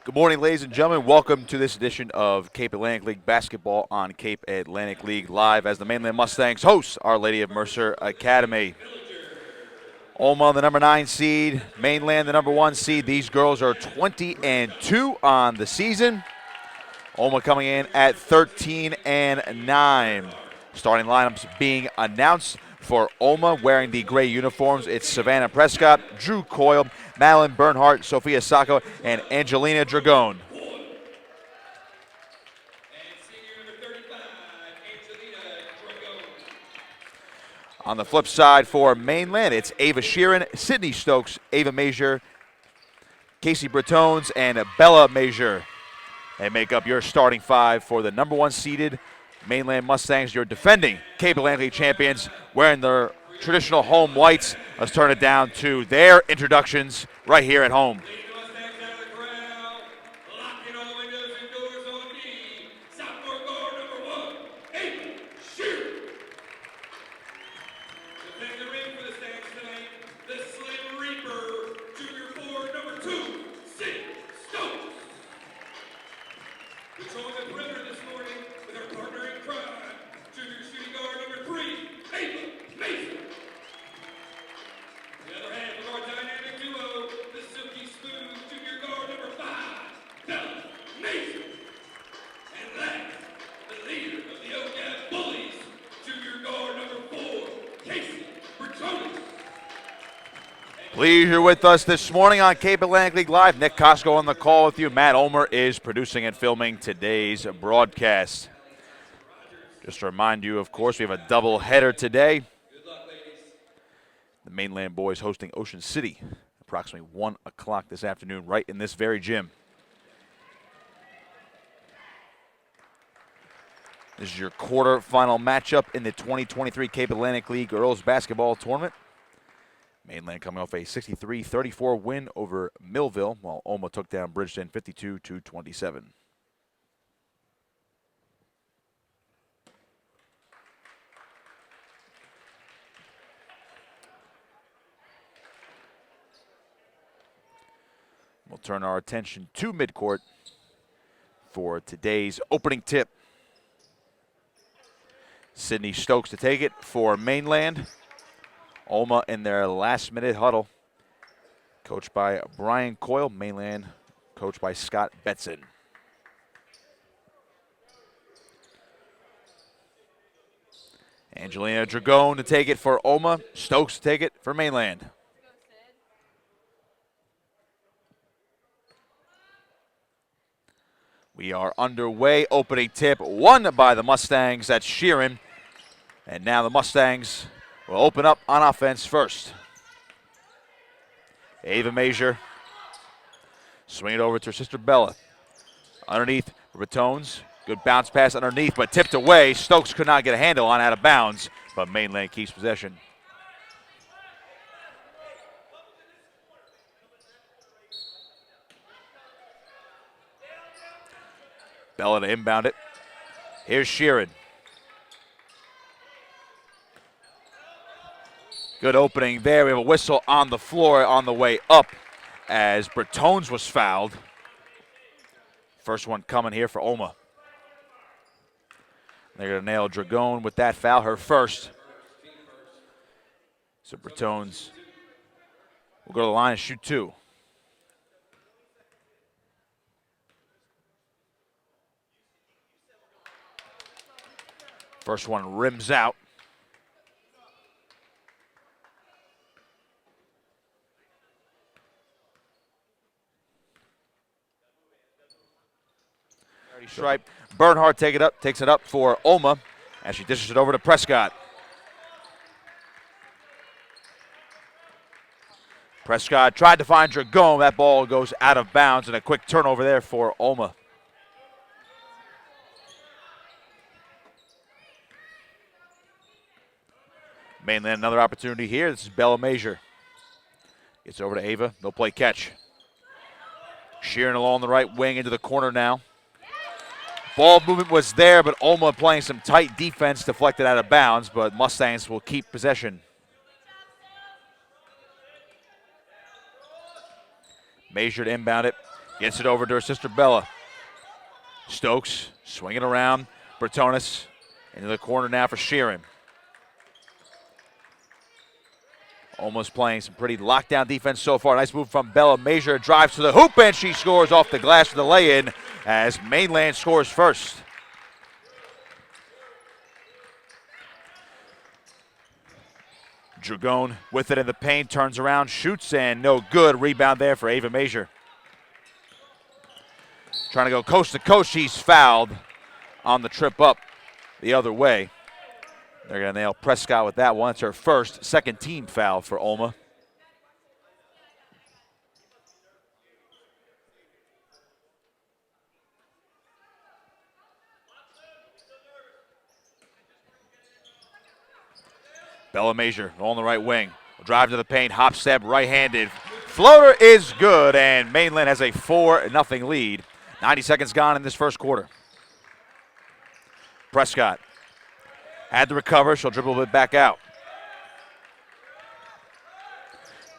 Good morning, ladies and gentlemen. Welcome to this edition of Cape Atlantic League Basketball on Cape Atlantic League Live as the Mainland Mustangs host Our Lady of Mercer Academy. OLMA, the number 9 seed, Mainland, the number 1 seed. These girls are 20-2 on the season. OLMA coming in at 13-9. Starting lineups being announced for OLMA wearing the gray uniforms. It's Savannah Prescott, Drew Coyle, Madeline Bernhardt, Sophia Sacco, and Angelina Dragone. On the flip side for Mainland, it's Ava Sheeran, Sydney Stokes, Ava Major, Casey Bretones, and Bella Major. They make up your starting five for the number 1 seeded Mainland Mustangs, your defending Cape Atlantic League champions, wearing their traditional home whites. Let's turn it down to their introductions right here at home. Pleasure with us this morning on Cape Atlantic League Live. Nick Costco on the call with you. Matt Ulmer is producing and filming today's broadcast. Just to remind you, of course, we have a double header today. The Mainland boys hosting Ocean City, approximately 1 o'clock this afternoon, right in this very gym. This is your quarterfinal matchup in the 2023 Cape Atlantic League Girls Basketball Tournament. Mainland coming off a 63-34 win over Millville, while OLMA took down Bridgeton 52-27. We'll turn our attention to midcourt for today's opening tip. Sydney Stokes to take it for Mainland. OLMA in their last-minute huddle, coached by Brian Coyle. Mainland coached by Scott Betson. Angelina Dragone to take it for OLMA. Stokes to take it for Mainland. We are underway. Opening tip won by the Mustangs. That's Sheeran. And now the Mustangs will open up on offense first. Ava Major. Swing it over to her sister Bella. Underneath, Ratones. Good bounce pass underneath, but tipped away. Stokes could not get a handle on out of bounds, but Mainland keeps possession. Bella to inbound it. Here's Sheeran. Good opening there. We have a whistle on the floor on the way up as Bretones was fouled. First one coming here for OLMA. They're going to nail Dragone with that foul, her first. So Bretones will go to the line and shoot 2. First one rims out. Stripe. Bernhardt takes it up for OLMA as she dishes it over to Prescott. Prescott tried to find Dragone. That ball goes out of bounds, and a quick turnover there for OLMA. Mainland another opportunity here. This is Bella Major. Gets over to Ava. No play catch. Sheeran along the right wing into the corner now. Ball movement was there, but OLMA playing some tight defense, deflected out of bounds, but Mustangs will keep possession. Major to inbound it. Gets it over to her sister Bella. Stokes swinging around. Bratonis into the corner now for Sheeran. Almost playing some pretty lockdown defense so far. Nice move from Bella. Major drives to the hoop, and she scores off the glass for the lay-in as Mainland scores first. Dragon with it in the paint, turns around, shoots, and no good. Rebound there for Ava Major. Trying to go coast to coast. She's fouled on the trip up the other way. They're going to nail Prescott with that one. It's her first, second team foul for OLMA. Bella Major on the right wing. Drive to the paint, hop step, right-handed. Floater is good, and Mainland has a 4-0 lead. 90 seconds gone in this first quarter. Prescott had to recover. She'll dribble it back out.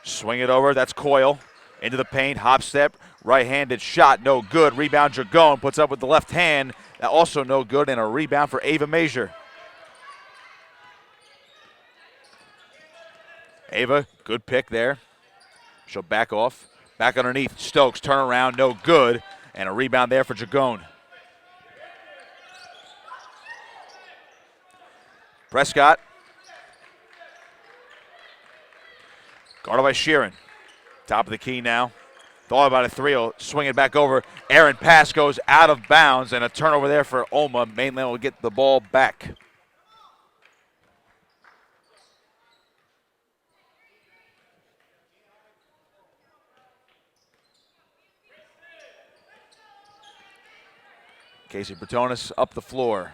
Swing it over. That's Coyle. Into the paint. Hop step. Right-handed shot. No good. Rebound Dragon. Puts up with the left hand. That also no good. And a rebound for Ava Major. Ava, good pick there. She'll back off. Back underneath. Stokes. Turn around. No good. And a rebound there for Dragon. Prescott. Guarded by Sheeran. Top of the key now. Thought about a three. Will swing it back over. Aaron pass goes out of bounds, and a turnover there for OLMA. Mainland will get the ball back. Casey Bratonis up the floor.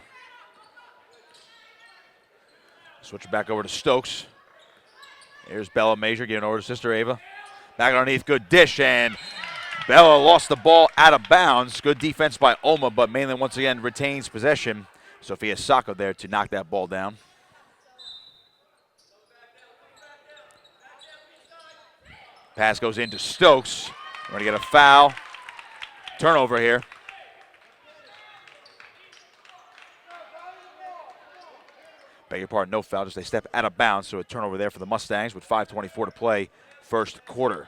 Switch it back over to Stokes. Here's Bella Major giving over to sister Ava. Back underneath, good dish, and Bella lost the ball out of bounds. Good defense by OLMA, but Mainland once again retains possession. Sophia Sacco there to knock that ball down. Pass goes into Stokes. We're going to get a foul. Turnover here. Beg your pardon, no foul, just a step out of bounds, so a turnover there for the Mustangs with 5:24 to play, first quarter.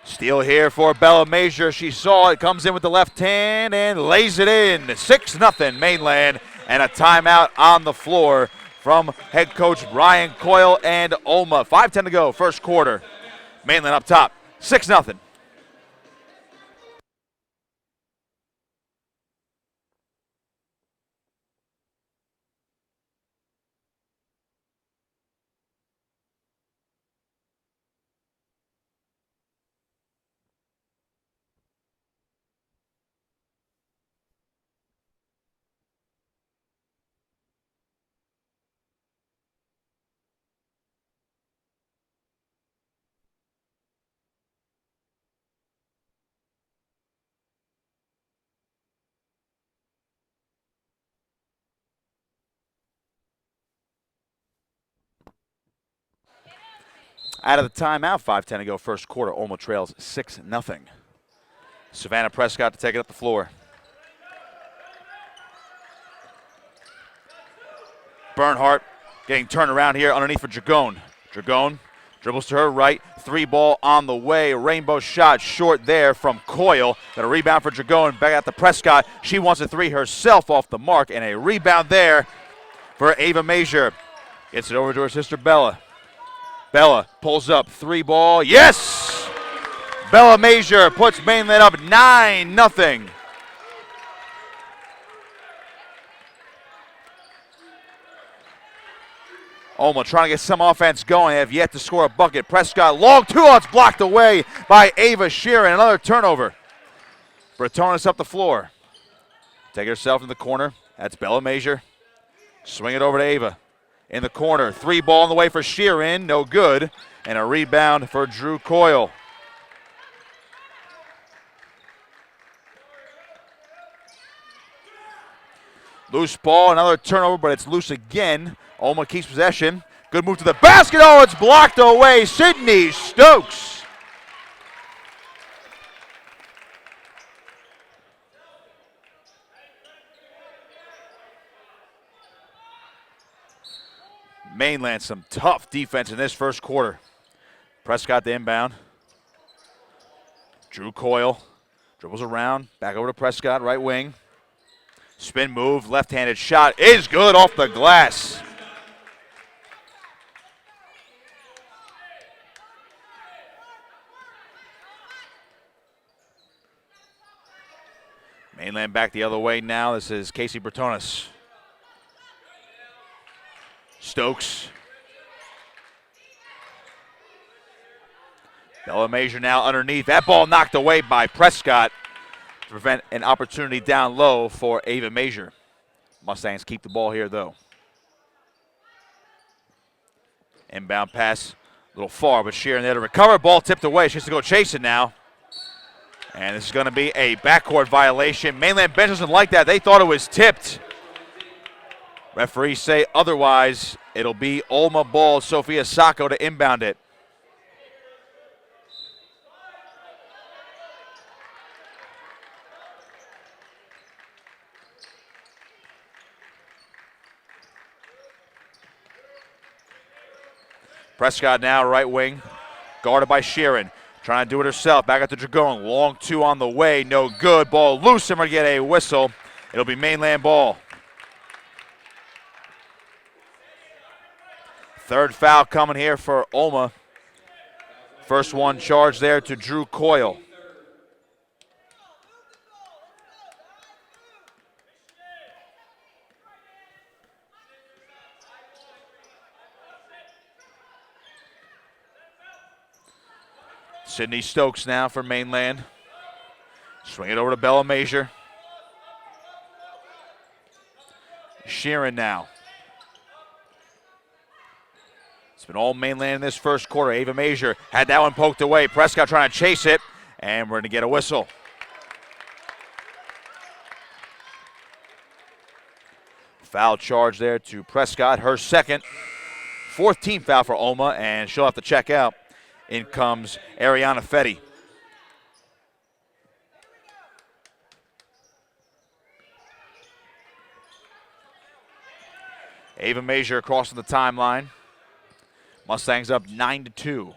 Steal here for Bella Major. She saw it, comes in with the left hand and lays it in. 6-0 Mainland, and a timeout on the floor from head coach Brian Coyle and OLMA. 5:10 to go, first quarter. Mainland up top. 6-0. Out of the timeout, 5:10 to go, first quarter. OLMA trails 6-0. Savannah Prescott to take it up the floor. Bernhardt getting turned around here underneath for Dragon. Dragon dribbles to her right. Three ball on the way. Rainbow shot short there from Coyle. Got a rebound for Dragon. Back out to Prescott. She wants a three herself off the mark, and a rebound there for Ava Major. Gets it over to her sister Bella. Bella pulls up, three ball, yes! Bella Major puts Mainland up 9-0. OLMA trying to get some offense going. They have yet to score a bucket. Prescott, long two, it's blocked away by Ava Sheeran. Another turnover. Bratonis up the floor. Take herself in the corner. That's Bella Major. Swing it over to Ava. In the corner, three ball on the way for Sheeran, no good, and a rebound for Drew Coyle. Loose ball, another turnover, but it's loose again. OLMA keeps possession. Good move to the basket. Oh, it's blocked away. Sydney Stokes. Mainland, some tough defense in this first quarter. Prescott the inbound. Drew Coyle dribbles around, back over to Prescott, right wing. Spin move, left-handed shot is good off the glass. Mainland back the other way now. This is Casey Bertonis. Stokes. Bella Major now underneath. That ball knocked away by Prescott to prevent an opportunity down low for Ava Major. Mustangs keep the ball here, though. Inbound pass, a little far, but Sheeran there to recover. Ball tipped away. She has to go chase it now. And this is going to be a backcourt violation. Mainland bench doesn't like that. They thought it was tipped. Referees say otherwise. It'll be OLMA ball. Sophia Sacco to inbound it. Prescott now, right wing, guarded by Sheeran. Trying to do it herself. Back at the Dragon. Long two on the way. No good. Ball loose. And we're going to get a whistle. It'll be Mainland ball. Third foul coming here for OLMA. First one charged there to Drew Coyle. Sydney Stokes now for Mainland. Swing it over to Bella Major. Sheeran now. It's been all Mainland in this first quarter. Ava Major had that one poked away. Prescott trying to chase it, and we're going to get a whistle. Foul charge there to Prescott, her second. Fourth team foul for OLMA, and she'll have to check out. In comes Ariana Fetty. Ava Major crossing the timeline. Mustangs up 9-2.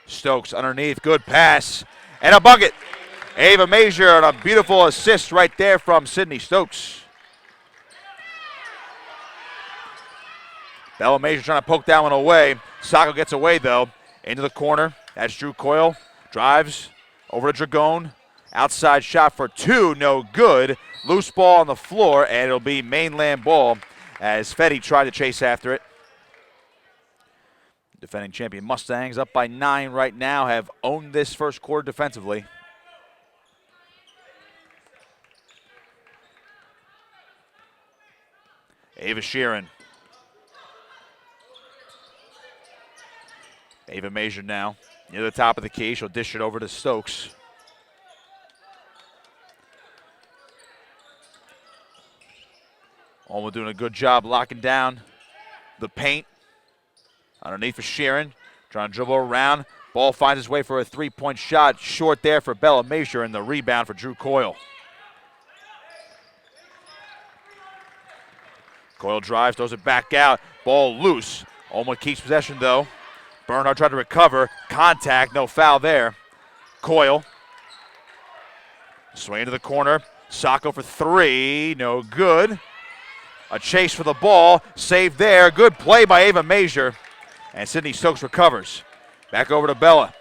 Stokes underneath, good pass, and a bucket. Ava Major, and a beautiful assist right there from Sydney Stokes. Bella Major trying to poke that one away. Sacco gets away, though. Into the corner. That's Drew Coyle. Drives over to Dragon. Outside shot for two. No good. Loose ball on the floor, and it'll be Mainland ball as Fetty tried to chase after it. Defending champion Mustangs up by 9 right now, have owned this first quarter defensively. Ava Sheeran. Ava Major now near the top of the key. She'll dish it over to Stokes. OLMA doing a good job locking down the paint. Underneath for Sheeran. Trying to dribble around. Ball finds its way for a three-point shot. Short there for Bella Major, and the rebound for Drew Coyle. Coyle drives, throws it back out. Ball loose. OLMA keeps possession, though. Bernhard tried to recover. Contact, no foul there. Coyle. Swing to the corner. Sacco for three, no good. A chase for the ball, saved there. Good play by Ava Major. And Sydney Stokes recovers. Back over to Bella.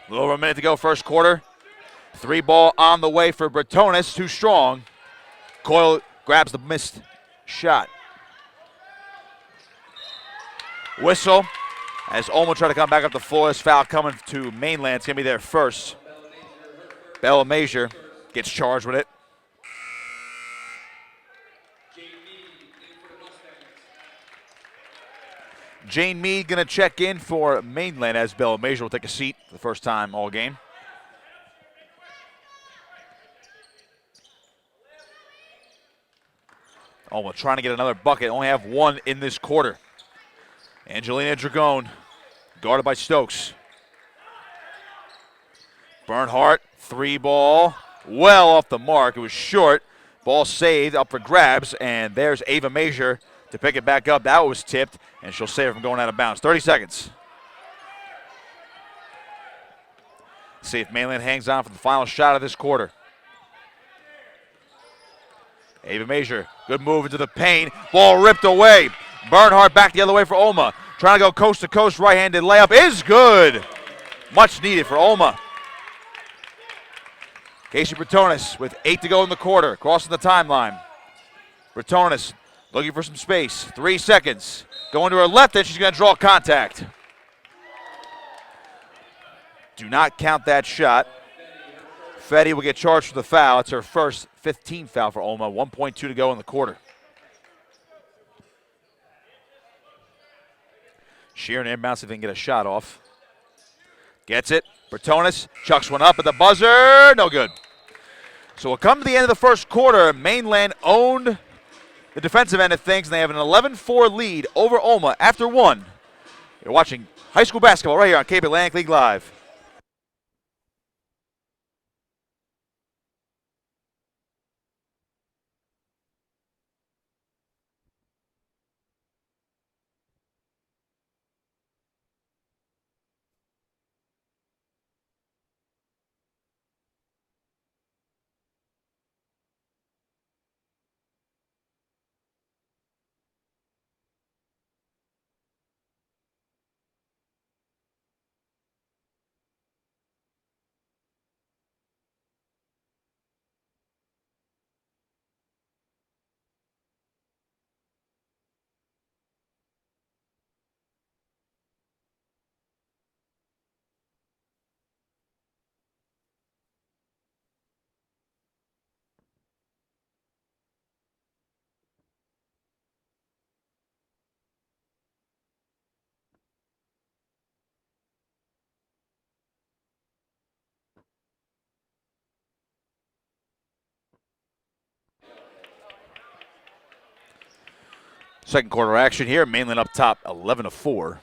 A little over a minute to go, first quarter. Three ball on the way for Bertonis, too strong. Coyle grabs the missed shot. Whistle as OLMA try to come back up the floor. This foul coming to Mainland. It's going to be there first. Bella Major gets charged with it. Jane Mead going to check in for Mainland as Bella Major will take a seat for the first time all game. OLMA trying to get another bucket. Only have one in this quarter. Angelina Dragon guarded by Stokes. Bernhardt, 3-ball. Well off the mark. It was short. Ball saved, up for grabs, and there's Ava Major to pick it back up. That was tipped, and she'll save it from going out of bounds. 30 seconds. See if Mainland hangs on for the final shot of this quarter. Ava Major, good move into the paint. Ball ripped away. Bernhardt back the other way for OLMA. Trying to go coast to coast, right-handed layup is good. Much needed for OLMA. Casey Bretonis with 8 to go in the quarter, crossing the timeline. Bretonis looking for some space. 3 seconds. Going to her left, and she's going to draw contact. Do not count that shot. Fetty will get charged for the foul. It's her first 15th foul for OLMA. 1.2 to go in the quarter. Sheeran inbounds if they can get a shot off. Gets it. Bretonis chucks one up at the buzzer. No good. So we'll come to the end of the first quarter. Mainland owned the defensive end of things, and they have an 11-4 lead over OLMA after one. You're watching high school basketball right here on Cape Atlantic League Live. Second quarter action here. Mainland up top, 11-4.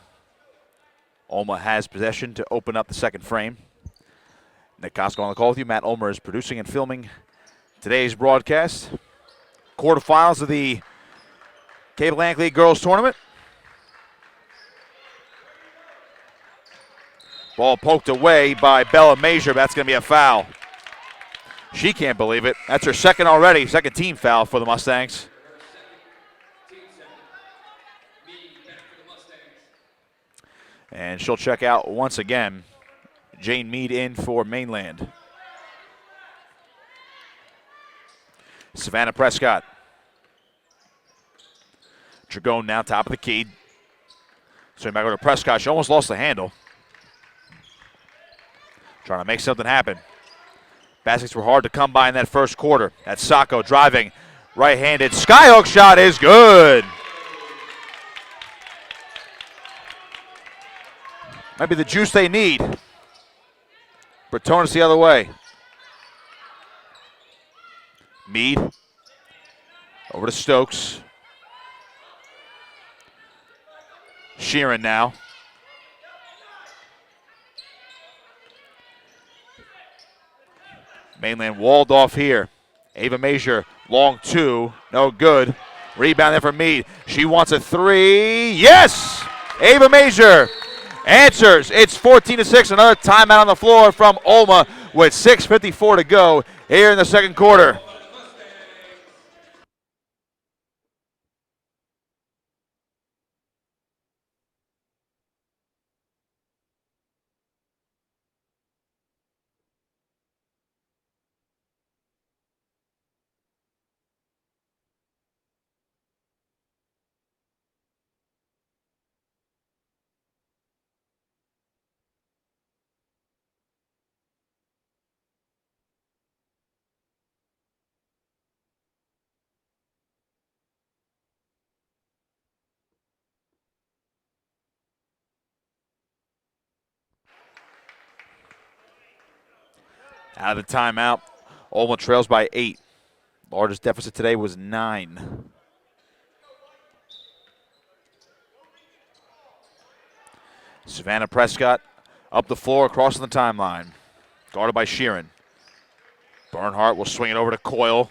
OLMA has possession to open up the second frame. Nick Costco on the call with you. Matt Ulmer is producing and filming today's broadcast. Quarterfinals of the Cape Atlantic League Girls Tournament. Ball poked away by Bella Major. That's going to be a foul. She can't believe it. That's her second already, second team foul for the Mustangs. And she'll check out once again. Jane Mead in for Mainland. Savannah Prescott. Dragon now top of the key. So back over to Prescott. She almost lost the handle. Trying to make something happen. Baskets were hard to come by in that first quarter. That's Sacco driving. Right-handed. Skyhook shot is good. Might be the juice they need. Bretonis the other way. Mead. Over to Stokes. Sheeran now. Mainland walled off here. Ava Major, long two, no good. Rebound there for Mead. She wants a three. Yes! Ava Major answers. It's 14-6. Another timeout on the floor from OLMA with 6:54 to go here in the second quarter. Out of the timeout, OLMA trails by 8. Largest deficit today was 9. Savannah Prescott up the floor, crossing the timeline. Guarded by Sheeran. Bernhardt will swing it over to Coyle.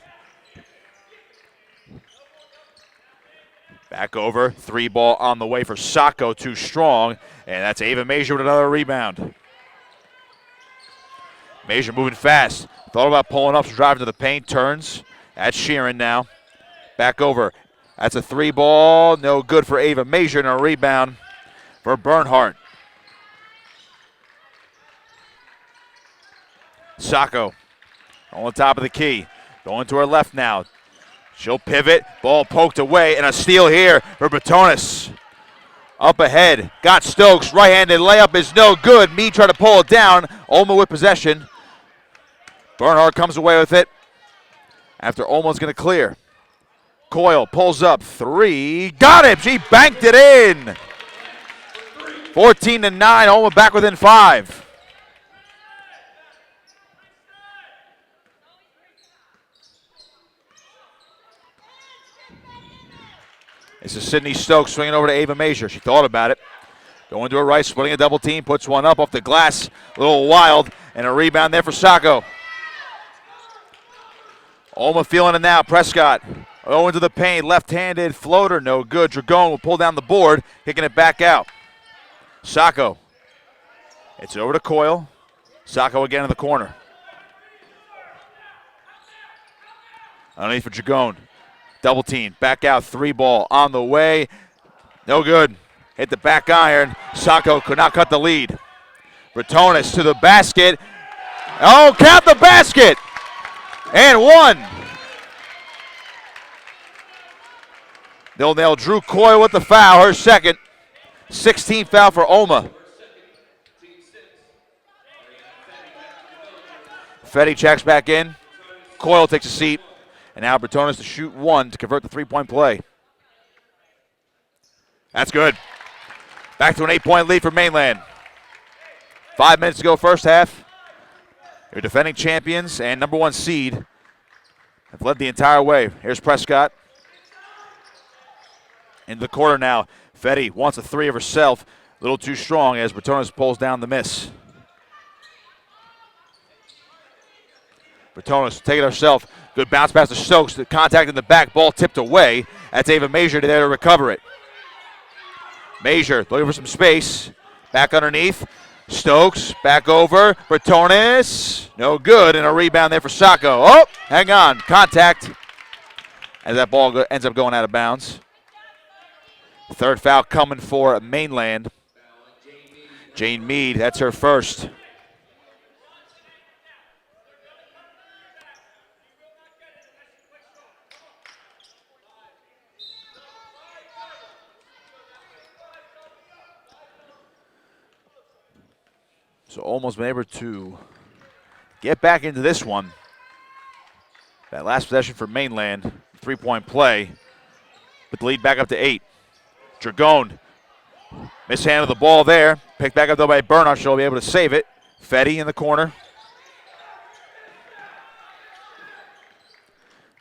Back over, 3 ball on the way for Sacco, too strong, and that's Ava Major with another rebound. Major moving fast. Thought about pulling up, driving to the paint, turns. That's Sheeran now. Back over. That's a 3 ball, no good for Ava Major, and a rebound for Bernhardt. Sacco on the top of the key. Going to her left now. She'll pivot. Ball poked away, and a steal here for Bratonis. Up ahead. Got Stokes. Right-handed layup is no good. Meade tried to pull it down. OLMA with possession. Bernhardt comes away with it after Olma's going to clear. Coyle pulls up. 3. Got it. She banked it in. 14-9. OLMA back within 5. This is Sydney Stokes swinging over to Ava Major. She thought about it. Going to her right, splitting a double team, puts one up off the glass. A little wild, and a rebound there for Sacco. OLMA feeling it now. Prescott into the paint, left-handed floater, no good. Dragon will pull down the board, kicking it back out. Sacco. It's over to Coyle. Sacco again in the corner. Underneath for Dragon. Double team, back out, 3 ball on the way. No good. Hit the back iron. Sacco could not cut the lead. Bratonis to the basket. Oh, count the basket! And 1. They'll nail Drew Coyle with the foul, her second. 16th foul for OLMA. Fetty checks back in. Coyle takes a seat. And now Bratonis to shoot 1 to convert the 3-point play. That's good. Back to an 8-point lead for Mainland. 5 minutes to go first half. Your defending champions and number 1 seed have led the entire way. Here's Prescott. Into the corner now. Fetty wants a 3 of herself. A little too strong as Bratonis pulls down the miss. Bratonis take it herself. Good bounce pass to Stokes. The contact in the back. Ball tipped away. That's Ava Major there to recover it. Major looking for some space. Back underneath. Stokes back over. Bratonis. No good. And a rebound there for Sacco. Oh, hang on. Contact. As that ball ends up going out of bounds. Third foul coming for Mainland. Jane Meade. That's her first. So almost been able to get back into this one. That last possession for Mainland, 3-point play, with the lead back up to 8. Dragon mishandled the ball there. Picked back up though by Bernhardt. She'll be able to save it. Fetty in the corner.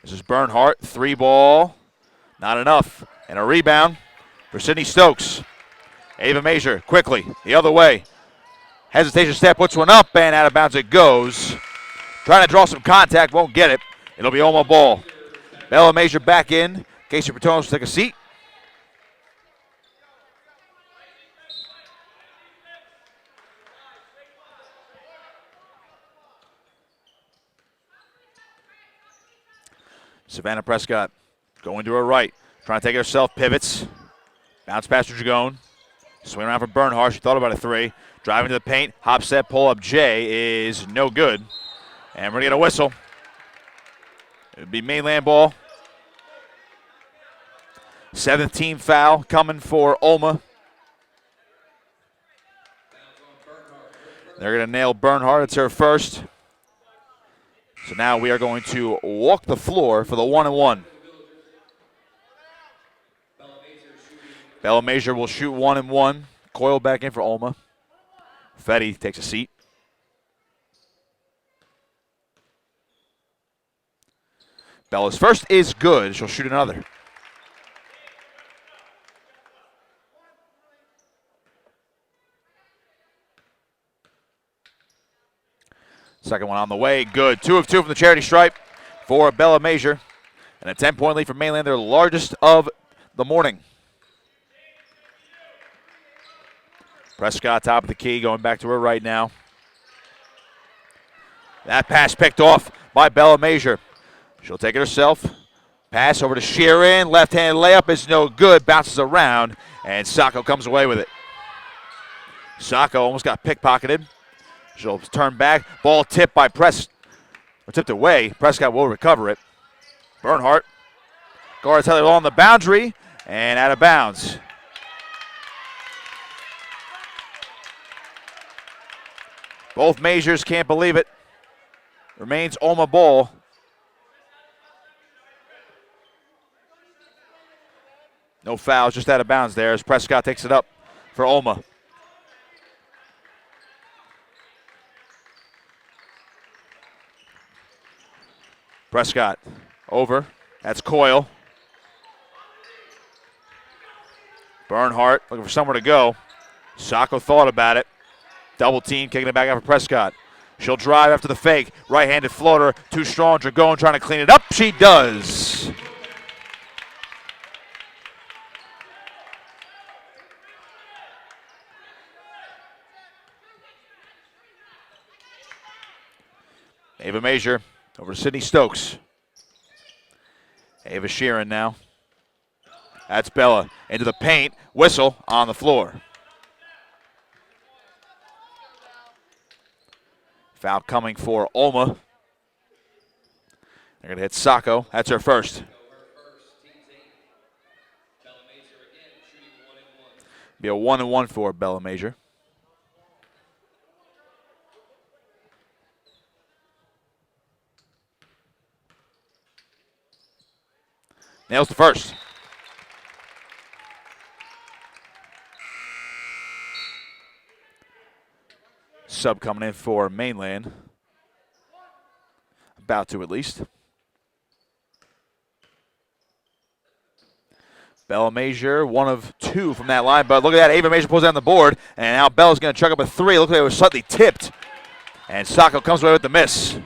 This is Bernhardt, 3 ball. Not enough. And a rebound for Sydney Stokes. Ava Major quickly the other way. Hesitation step, puts one up, and out of bounds it goes. Trying to draw some contact, won't get it. It'll be OLMA ball. Bella Major back in. Casey Bratonis will take a seat. Savannah Prescott going to her right. Trying to take it herself, pivots. Bounce pass to Dragon. Swing around for Bernhardt. She thought about a 3. Driving to the paint. Hop set, pull up J is no good. And we're going to get a whistle. It would be Mainland ball. 7th team foul coming for OLMA. They're going to nail Bernhardt. It's her first. So now we are going to walk the floor for the 1-and-1. Bella Major will shoot 1-and-1. Coyle back in for OLMA. Fetty takes a seat. Bella's first is good. She'll shoot another. Second one on the way. Good. 2 of 2 from the charity stripe for Bella Major. And a 10-point lead for Mainland, their largest of the morning. Prescott top of the key, going back to her right now. That pass picked off by Bella Major. She'll take it herself. Pass over to Sheeran. Left-hand layup is no good. Bounces around, and Sacco comes away with it. Sacco almost got pickpocketed. She'll turn back. Ball tipped by tipped away. Prescott will recover it. Bernhardt guards Heather on the boundary and out of bounds. Both Majors can't believe it. Remains OLMA ball. No fouls, just out of bounds there as Prescott takes it up for OLMA. Prescott over. That's Coyle. Bernhardt looking for somewhere to go. Sacco thought about it. Double team, kicking it back out for Prescott. She'll drive after the fake. Right-handed floater. Too strong. Dragon trying to clean it up. She does. Ava Major over to Sydney Stokes. Ava Sheeran now. That's Bella into the paint. Whistle on the floor. Foul coming for OLMA. They're going to hit Sacco. That's her first. Be a 1-1 for Bella Major. Nails the first. Sub coming in for Mainland. About to, at least. Bella Major, 1 of 2 from that line, but look at that. Ava Major pulls down the board, and now Bella's going to chuck up a 3. Look like it was slightly tipped. And Sacco comes away with the miss.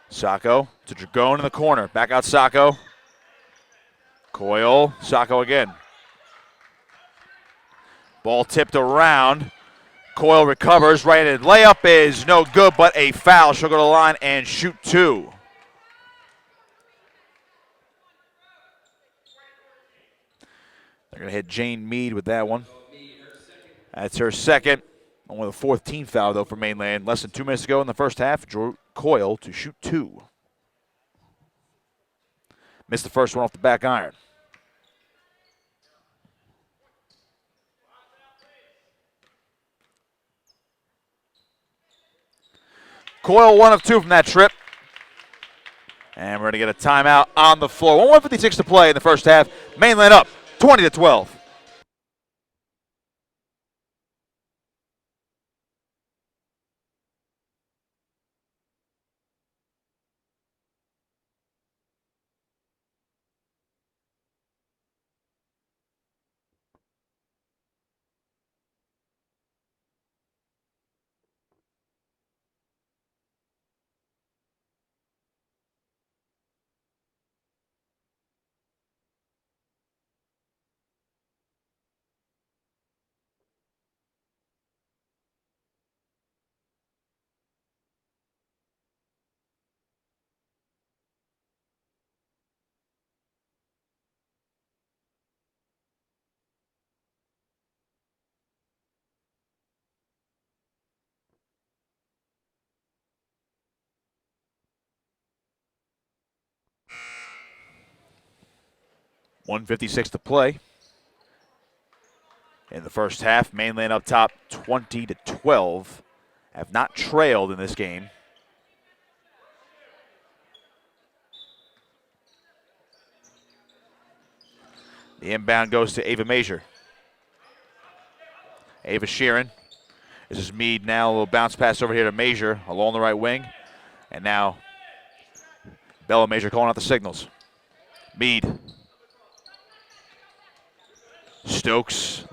Sacco to Dragon in the corner. Back out Sacco. Coyle, Sacco again. Ball tipped around. Coyle recovers. Right-handed layup is no good, but a foul. She'll go to the line and shoot 2. They're going to hit Jane Mead with that one. That's her second. Only the 4th team foul, though, for Mainland. Less than 2 minutes to go in the first half. Drew Coyle to shoot 2. Missed the first one off the back iron. Coyle 1 of 2 from that trip. And we're going to get a timeout on the floor. 1:56 to play in the first half. Mainland up 20-12. .156 to play in the first half. Mainland up top 20-12. Have not trailed in this game. The inbound goes to Ava Major. Ava Sheeran. This is Mead now. A little bounce pass over here to Major along the right wing. And now Bella Major calling out the signals. Mead. Stokes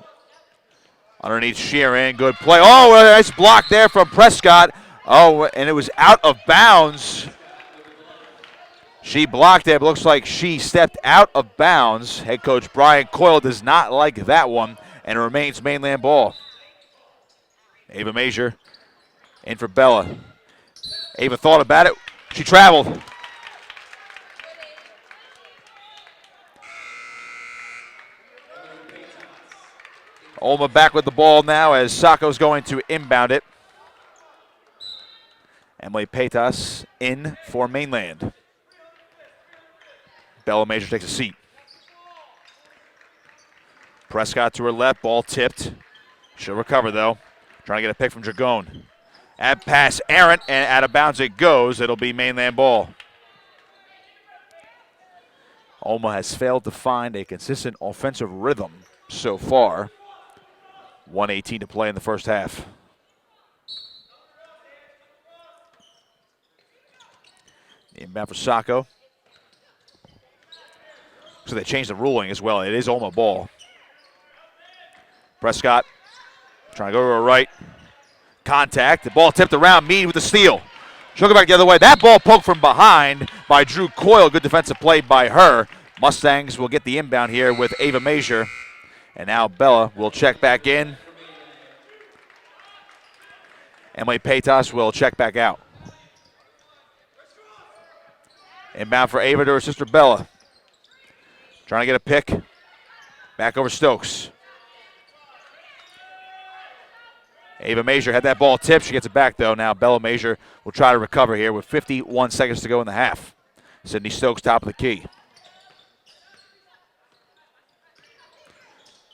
Underneath Sheeran, good play. Oh, a nice block there from Prescott. Oh, and it was out of bounds. She blocked it. It looks like she stepped out of bounds. Head coach Brian Coyle does not like that one, and it remains Mainland ball. Ava Major in for Bella. Ava thought about it. She traveled. Olma back with the ball now as Sacco's going to inbound it. Emily Paytas in for Mainland. Bella Major takes a seat. Prescott to her left, ball tipped. She'll recover though. Trying to get a pick from Dragon. At pass, errant, and out of bounds it goes. It'll be Mainland ball. Olma has failed to find a consistent offensive rhythm so far. 1:18 to play in the first half. Inbound for Sacco. So they changed the ruling as well. It is Olma ball. Prescott trying to go to her right. Contact. The ball tipped around. Mead with the steal. She'll go back the other way. That ball poked from behind by Drew Coyle. Good defensive play by her. Mustangs will get the inbound here with Ava Major. And now Bella will check back in. Emily Paytas will check back out. Inbound for Ava to her sister Bella. Trying to get a pick. Back over Stokes. Ava Major had that ball tipped. She gets it back, though. Now Bella Major will try to recover here with 51 seconds to go in the half. Sydney Stokes top of the key.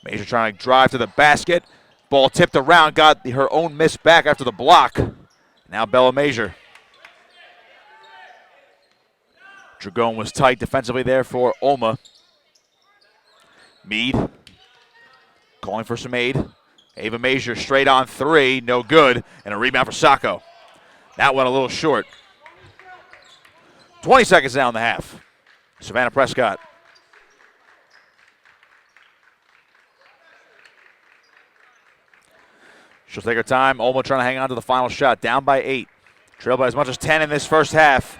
Major trying to drive to the basket. Ball tipped around, got her own miss back after the block. Now Bella Major. Dragon was tight defensively there for Olma. Mead calling for some aid. Ava Major straight on three, no good, and a rebound for Sacco. That went a little short. 20 seconds now in the half. Savannah Prescott. She'll take her time. Olma trying to hang on to the final shot. Down by 8. Trailed by as much as 10 in this first half.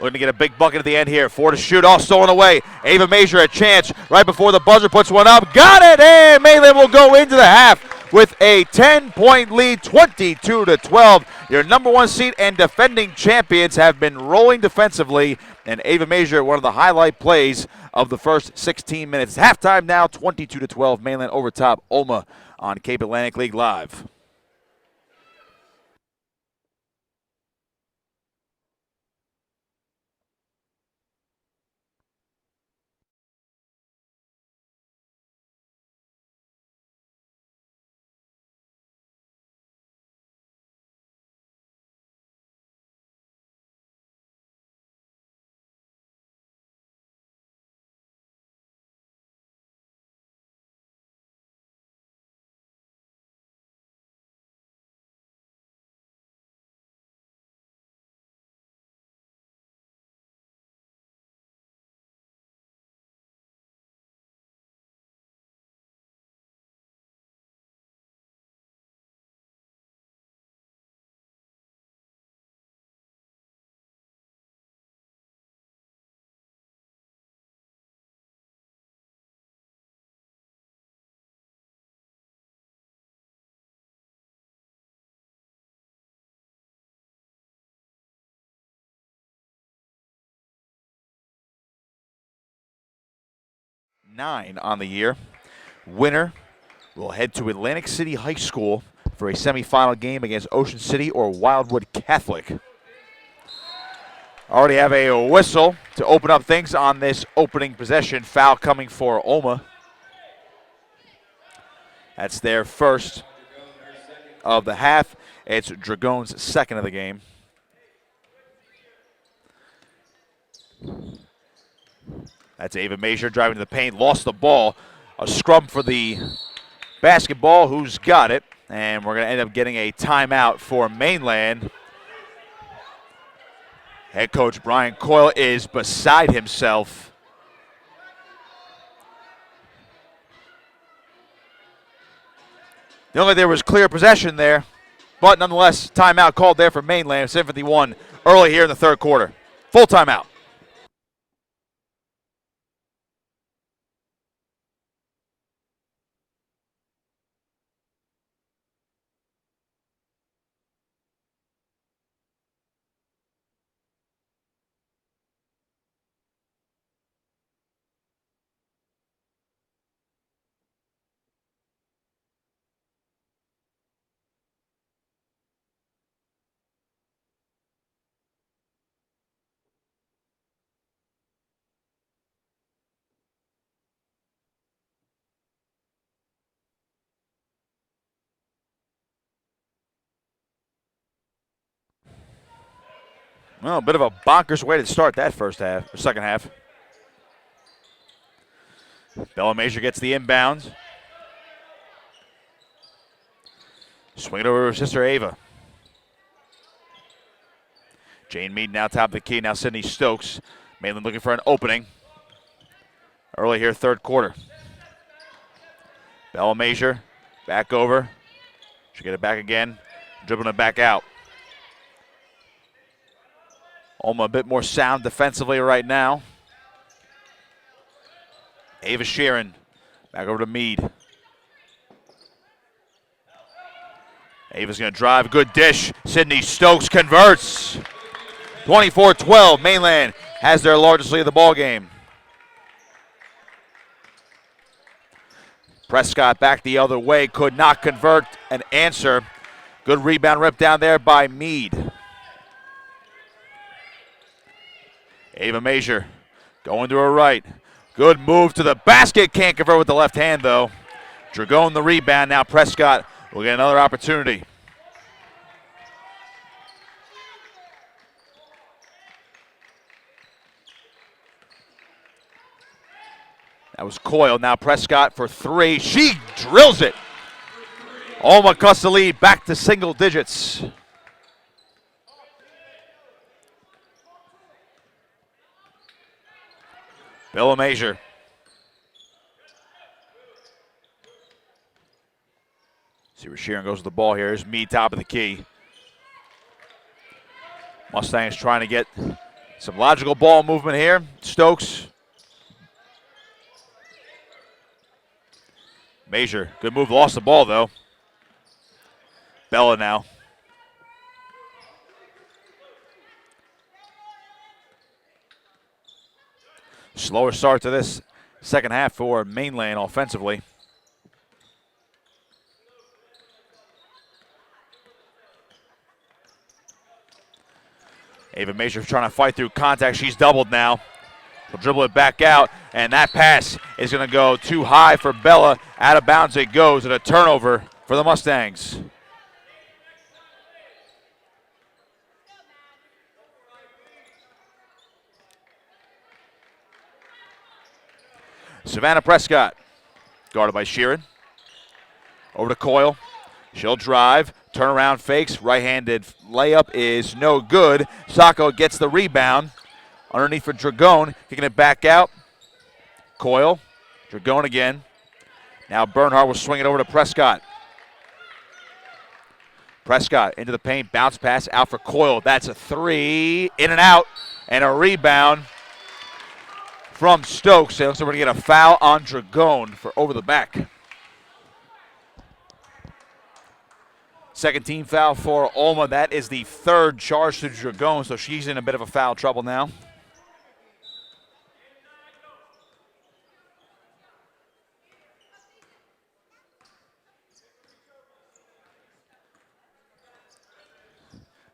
Looking to get a big bucket at the end here. 4 to shoot, all stolen away. Ava Major a chance right before the buzzer puts one up. Got it, and Mainland will go into the half with a 10-point lead, 22-12. Your number 1 seed and defending champions have been rolling defensively, and Ava Major, one of the highlight plays of the first 16 minutes. Halftime now, 22-12. Mainland over top Olma on Cape Atlantic League Live. Nine on the year. Winner will head to Atlantic City High School for a semifinal game against Ocean City or Wildwood Catholic. Already have a whistle to open up things on this opening possession. Foul coming for Olma. That's their first of the half. It's Dragon's second of the game. That's Ava Major driving to the paint, lost the ball. A scrum for the basketball. Who's got it? And we're going to end up getting a timeout for Mainland. Head coach Brian Coyle is beside himself. The only there was clear possession there, but nonetheless, timeout called there for Mainland. 7:51 early here in the third quarter. Full timeout. Well, a bit of a bonkers way to start that first half, or second half. Bella Major gets the inbounds. Swing it over to her sister Ava. Jane Mead now top of the key. Now Sydney Stokes. Mainland looking for an opening. Early here, third quarter. Bella Major back over. She'll get it back again. Dribbling it back out. OLMA a bit more sound defensively right now. Ava Sheeran back over to Mead. Ava's going to drive. Good dish. Sydney Stokes converts. 24-12. Mainland has their largest lead of the ball game. Prescott back the other way. Could not convert an answer. Good rebound ripped down there by Mead. Ava Major going to her right. Good move to the basket. Can't convert with the left hand, though. Dragon the rebound. Now Prescott will get another opportunity. That was Coyle. Now Prescott for three. She drills it. OLMA cuts the lead back to single digits. Bella Major. See where Sheeran goes with the ball here. Here's Mead, top of the key. Mustangs trying to get some logical ball movement here. Stokes. Major, good move, lost the ball though. Bella now. Slower start to this second half for Mainland offensively. Ava Major trying to fight through contact. She's doubled now. He'll dribble it back out, and that pass is going to go too high for Bella. Out of bounds it goes, and a turnover for the Mustangs. Savannah Prescott, guarded by Sheeran. Over to Coyle. She'll drive, turnaround fakes, right-handed layup is no good. Sacco gets the rebound. Underneath for Dragon, kicking it back out. Coyle, Dragon again. Now Bernhardt will swing it over to Prescott. Prescott into the paint, bounce pass out for Coyle. That's a three, in and out, and a rebound from Stokes. It looks like we're going to get a foul on Dragon for over the back. Second team foul for OLMA. That is the third charge to Dragon, so she's in a bit of a foul trouble now.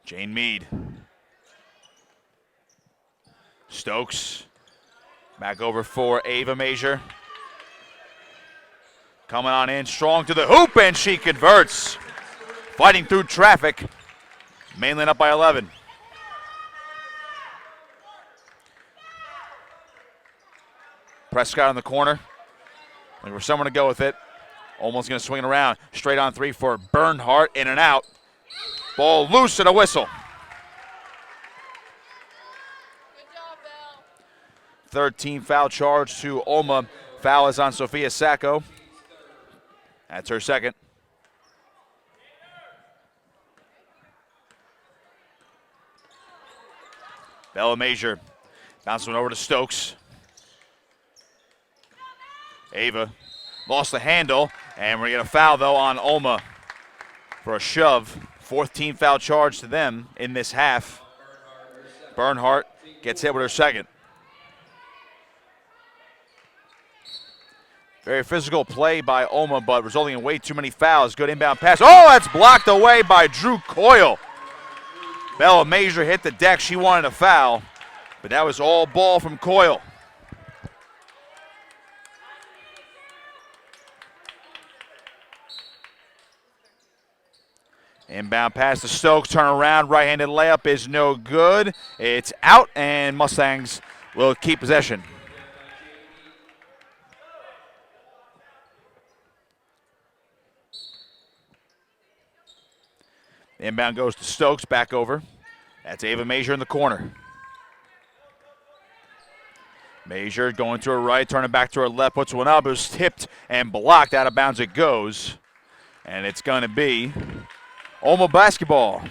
Jane Mead. Stokes. Back over for Ava Major. Coming on in strong to the hoop, and she converts. Fighting through traffic. Mainland up by 11. Prescott in the corner. Looking for someone to go with it. Almost going to swing it around. Straight on three for Bernhardt. In and out. Ball loose and a whistle. Good job, Bell. Third team foul charge to OLMA. Foul is on Sophia Sacco. That's her second. Bella Major bounces one over to Stokes. Ava lost the handle, and we're going to get a foul, though, on OLMA for a shove. 4th team foul charge to them in this half. Bernhardt gets hit with her second. Very physical play by OLMA, but resulting in way too many fouls. Good inbound pass. Oh, that's blocked away by Drew Coyle. Bella Major hit the deck. She wanted a foul, but that was all ball from Coyle. Inbound pass to Stokes, turn around, right-handed layup is no good. It's out, and Mustangs will keep possession. Inbound goes to Stokes, back over. That's Ava Major in the corner. Major going to her right, turning back to her left, puts one up. It was tipped and blocked. Out of bounds it goes. And it's going to be OLMA basketball.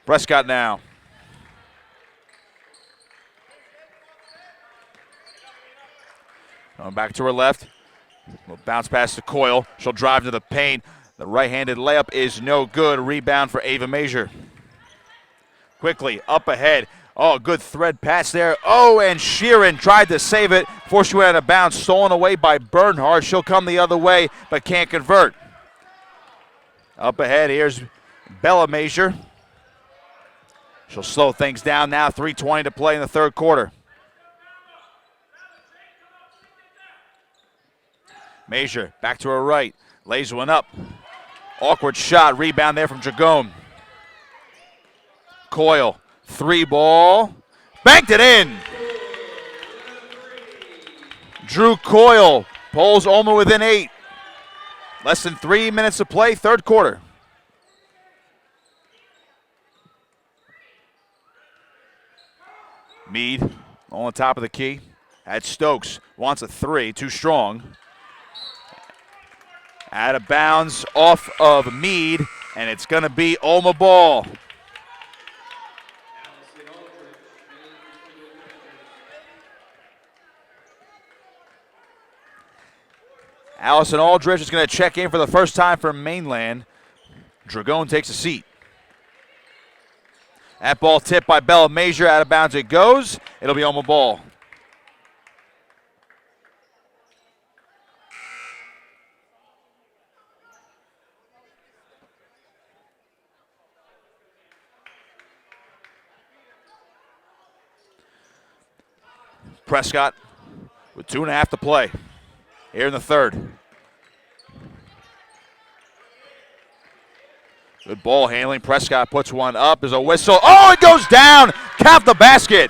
Prescott now. Going back to her left. We'll bounce pass to Coyle. She'll drive to the paint. The right-handed layup is no good. Rebound for Ava Major. Quickly, up ahead. Oh, good thread pass there. Oh, and Sheeran tried to save it before she went out of bounds. Stolen away by Bernhardt. She'll come the other way, but can't convert. Up ahead, here's Bella Major. She'll slow things down now. 3:20 to play in the third quarter. Major back to her right. Lays one up. Awkward shot. Rebound there from Dragone. Coyle. 3-ball. Banked it in. Drew Coyle pulls OLMA within 8. Less than 3 minutes to play, third quarter. Mead on the top of the key. At Stokes. Wants a 3. Too strong. Out of bounds off of Mead, and it's going to be OLMA ball. Allison Aldridge is going to check in for the first time for Mainland. Dragone takes a seat. That ball tipped by Bella Major. Out of bounds it goes. It'll be OLMA ball. Prescott with 2.5 to play here in the third. Good ball handling. Prescott puts one up. There's a whistle. Oh, it goes down. Count the basket.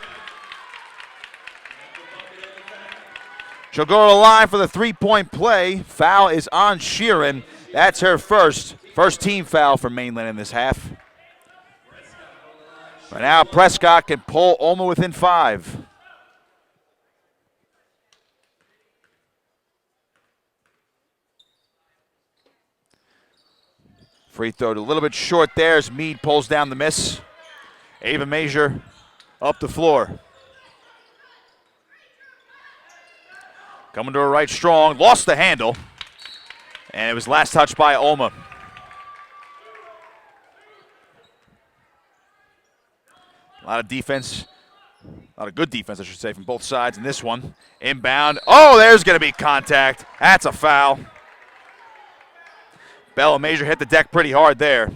She'll go to the line for the 3-point play. Foul is on Sheeran. That's her first team foul for Mainland in this half. But now Prescott can pull OLMA within 5. Free throw a little bit short there as Mead pulls down the miss. Ava Major up the floor. Coming to her right strong, lost the handle. And it was last touched by OLMA. A lot of defense, a lot of good defense, I should say, from both sides in this one. Inbound, oh, there's gonna be contact. That's a foul. Bella Major hit the deck pretty hard there.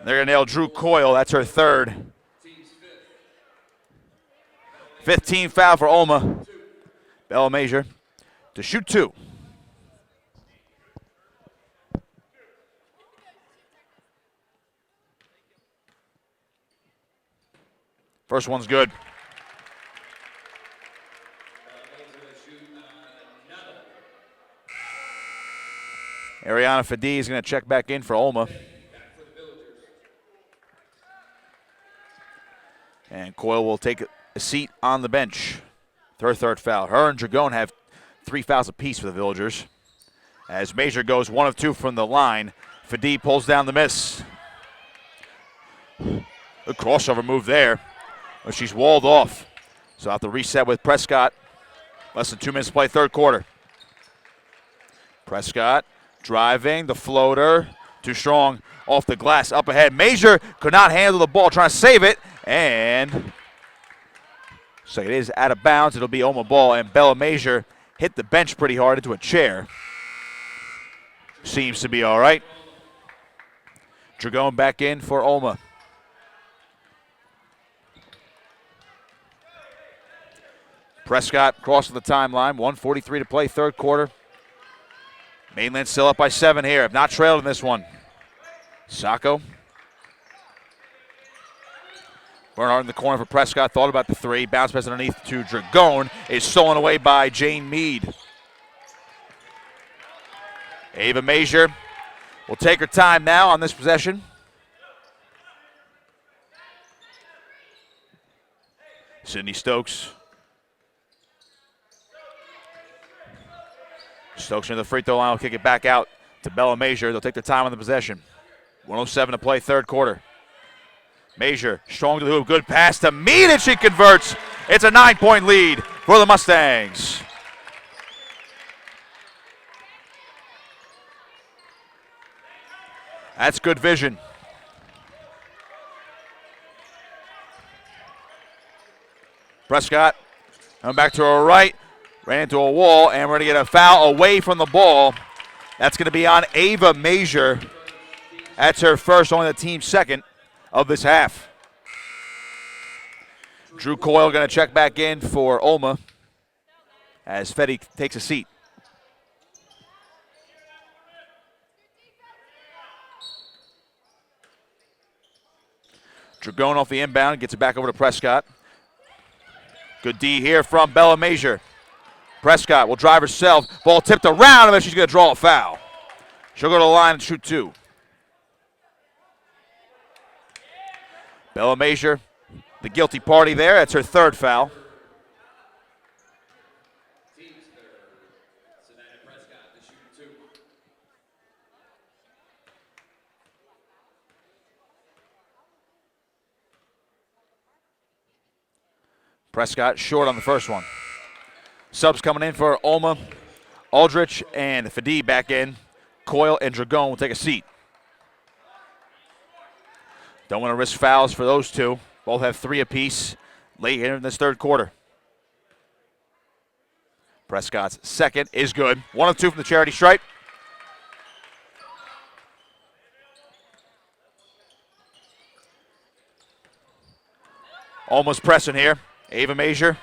They're going to nail Drew Coyle. That's her third. 5th team foul for OLMA. Bella Major to shoot 2. First one's good. Ariana Fadi is going to check back in for OLMA. And Coyle will take a seat on the bench. Her third foul. Her and Dragone have 3 fouls apiece for the Villagers. As Major goes 1 of 2 from the line, Fadi pulls down the miss. A crossover move there, but she's walled off. So I'll have to reset with Prescott. Less than 2 minutes to play, third quarter. Prescott driving, the floater, too strong, off the glass, up ahead. Major could not handle the ball, trying to save it, and so it is out of bounds. It'll be OLMA ball, and Bella Major hit the bench pretty hard into a chair. Seems to be all right. Dragon back in for OLMA. Prescott crossing the timeline, 1:43 to play, third quarter. Mainland still up by 7 here. Have not trailed in this one. Sacco. Bernhardt in the corner for Prescott. Thought about the 3. Bounce pass underneath to Dragon. Is stolen away by Jane Mead. Ava Major will take her time now on this possession. Sydney Stokes. Stokes near the free throw line will kick it back out to Bella Major. They'll take their time on the possession. 1:07 to play, third quarter. Major, strong to the hoop, good pass to Mead, and she converts. It's a 9-point lead for the Mustangs. That's good vision. Prescott coming back to her right. Ran into a wall, and we're going to get a foul away from the ball. That's going to be on Ava Major. That's her first, only the team's second of this half. Drew Coyle going to check back in for OLMA as Fetty takes a seat. Dragon off the inbound, gets it back over to Prescott. Good D here from Bella Major. Prescott will drive herself. Ball tipped around, and then she's going to draw a foul. She'll go to the line and shoot 2. Bella Major, the guilty party there. That's her third foul. Prescott short on the first one. Subs coming in for OLMA. Aldrich and Fadi back in. Coyle and Dragon will take a seat. Don't want to risk fouls for those two. Both have 3 apiece late here in this third quarter. Prescott's second is good. 1 of 2 from the charity stripe. Almost pressing here. Ava Major.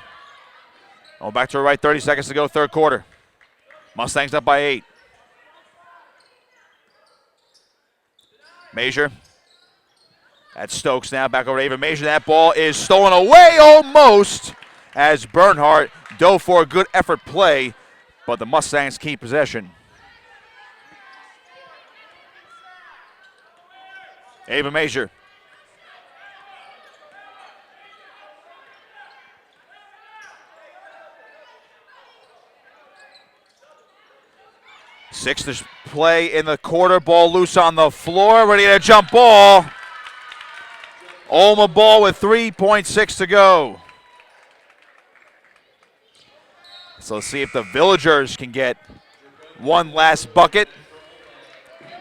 Oh, back to her right, 30 seconds to go, third quarter. Mustangs up by 8. Major. That's Stokes now, back over to Ava Major. That ball is stolen away almost as Bernhardt dove for a good effort play, but the Mustangs keep possession. Ava Major. Six to play in the quarter. Ball loose on the floor. Ready to jump ball. OLMA ball with 3.6 to go. So let's see if the Villagers can get one last bucket.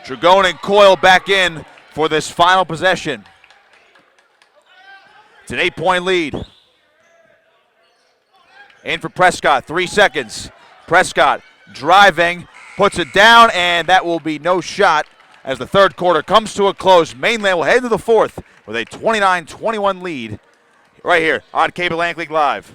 Dragon and Coyle back in for this final possession. It's an 8-point lead. In for Prescott, 3 seconds. Prescott driving, puts it down, and that will be no shot as the third quarter comes to a close. Mainland will head to the fourth with a 29-21 lead right here on Cable Atlantic League Live.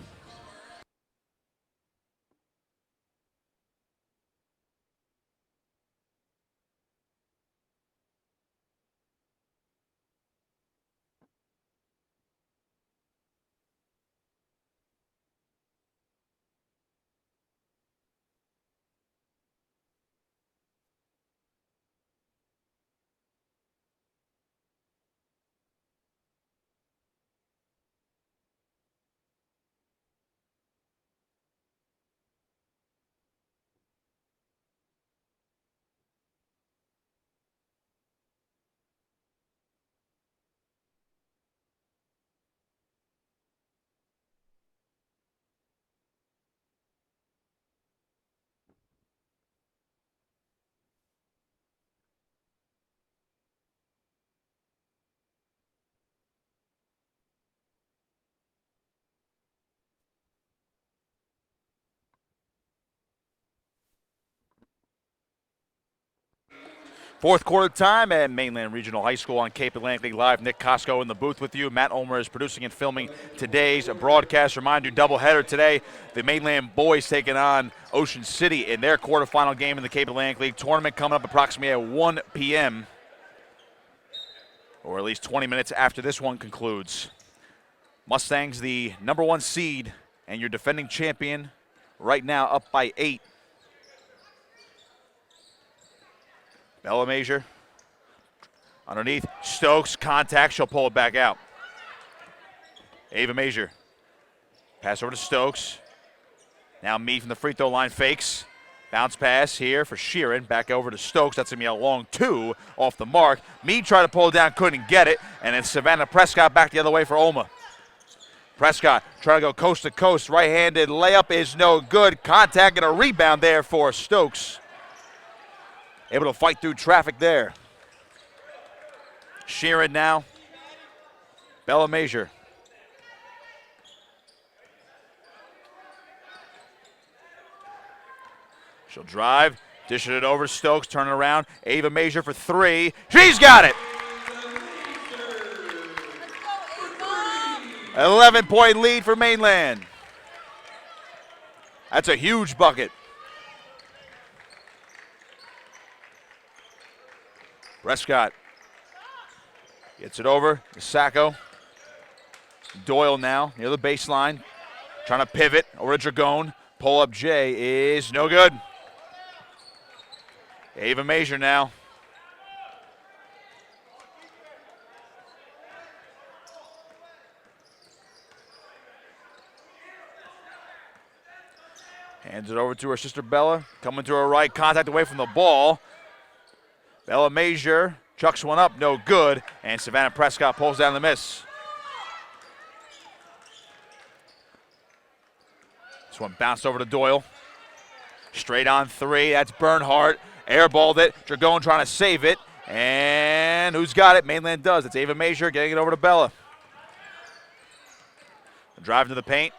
Fourth quarter time at Mainland Regional High School on Cape Atlantic League Live. Nick Costco in the booth with you. Matt Ulmer is producing and filming today's broadcast. Remind you, doubleheader today. The Mainland boys taking on Ocean City in their quarterfinal game in the Cape Atlantic League tournament coming up approximately at 1 p.m. or at least 20 minutes after this one concludes. Mustangs, the #1 seed, and your defending champion right now up by 8. Bella Major underneath. Stokes, contact. She'll pull it back out. Ava Major. Pass over to Stokes. Now Mead from the free throw line fakes. Bounce pass here for Sheeran. Back over to Stokes. That's going to be a long 2 off the mark. Mead tried to pull it down, couldn't get it. And then Savannah Prescott back the other way for OLMA. Prescott trying to go coast to coast. Right-handed layup is no good. Contact and a rebound there for Stokes. Able to fight through traffic there. Sheeran now. Bella Major. She'll drive, dishing it over to Stokes, turning around. Ava Major for 3. She's got it! 11-point lead for Mainland. That's a huge bucket. Prescott gets it over to Sacco. Doyle now near the baseline. Trying to pivot over to Dragone. Pull-up J is no good. Ava Major now. Hands it over to her sister Bella. Coming to her right, contact away from the ball. Bella Major chucks one up, no good. And Savannah Prescott pulls down the miss. This one bounced over to Doyle. Straight on 3, that's Bernhardt. Airballed it, Dragone trying to save it. And who's got it? Mainland does. It's Ava Major getting it over to Bella. Driving to the paint.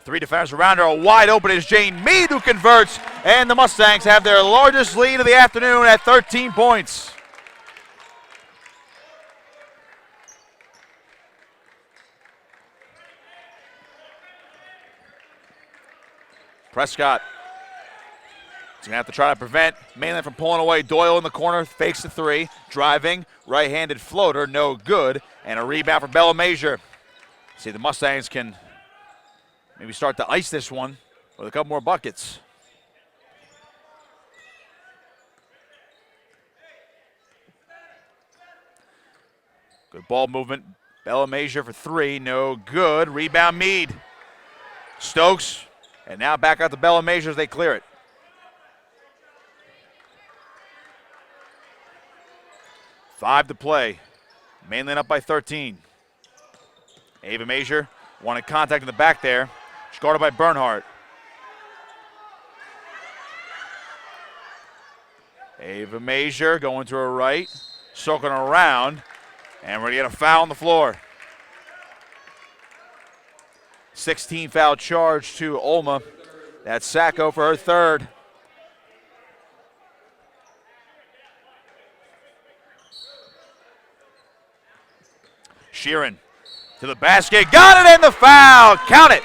3 defenders around her. Wide open is Jane Mead who converts. And the Mustangs have their largest lead of the afternoon at 13 points. Prescott is going to have to try to prevent Mainland from pulling away. Doyle in the corner, fakes the 3. Driving, right-handed floater, no good. And a rebound for Bella Major. See, the Mustangs can maybe start to ice this one with a couple more buckets. Good ball movement. Bella Major for 3, no good. Rebound Mead. Stokes, and now back out to Bella Major as they clear it. Five to play. Mainland up by 13. Ava Major wanted contact in the back there. She's guarded by Bernhardt. Ava Major going to her right, circling around, and we're going to get a foul on the floor. 16 foul charge to OLMA. That's Sacco for her 3rd. Sheeran to the basket, got it, and the foul, count it.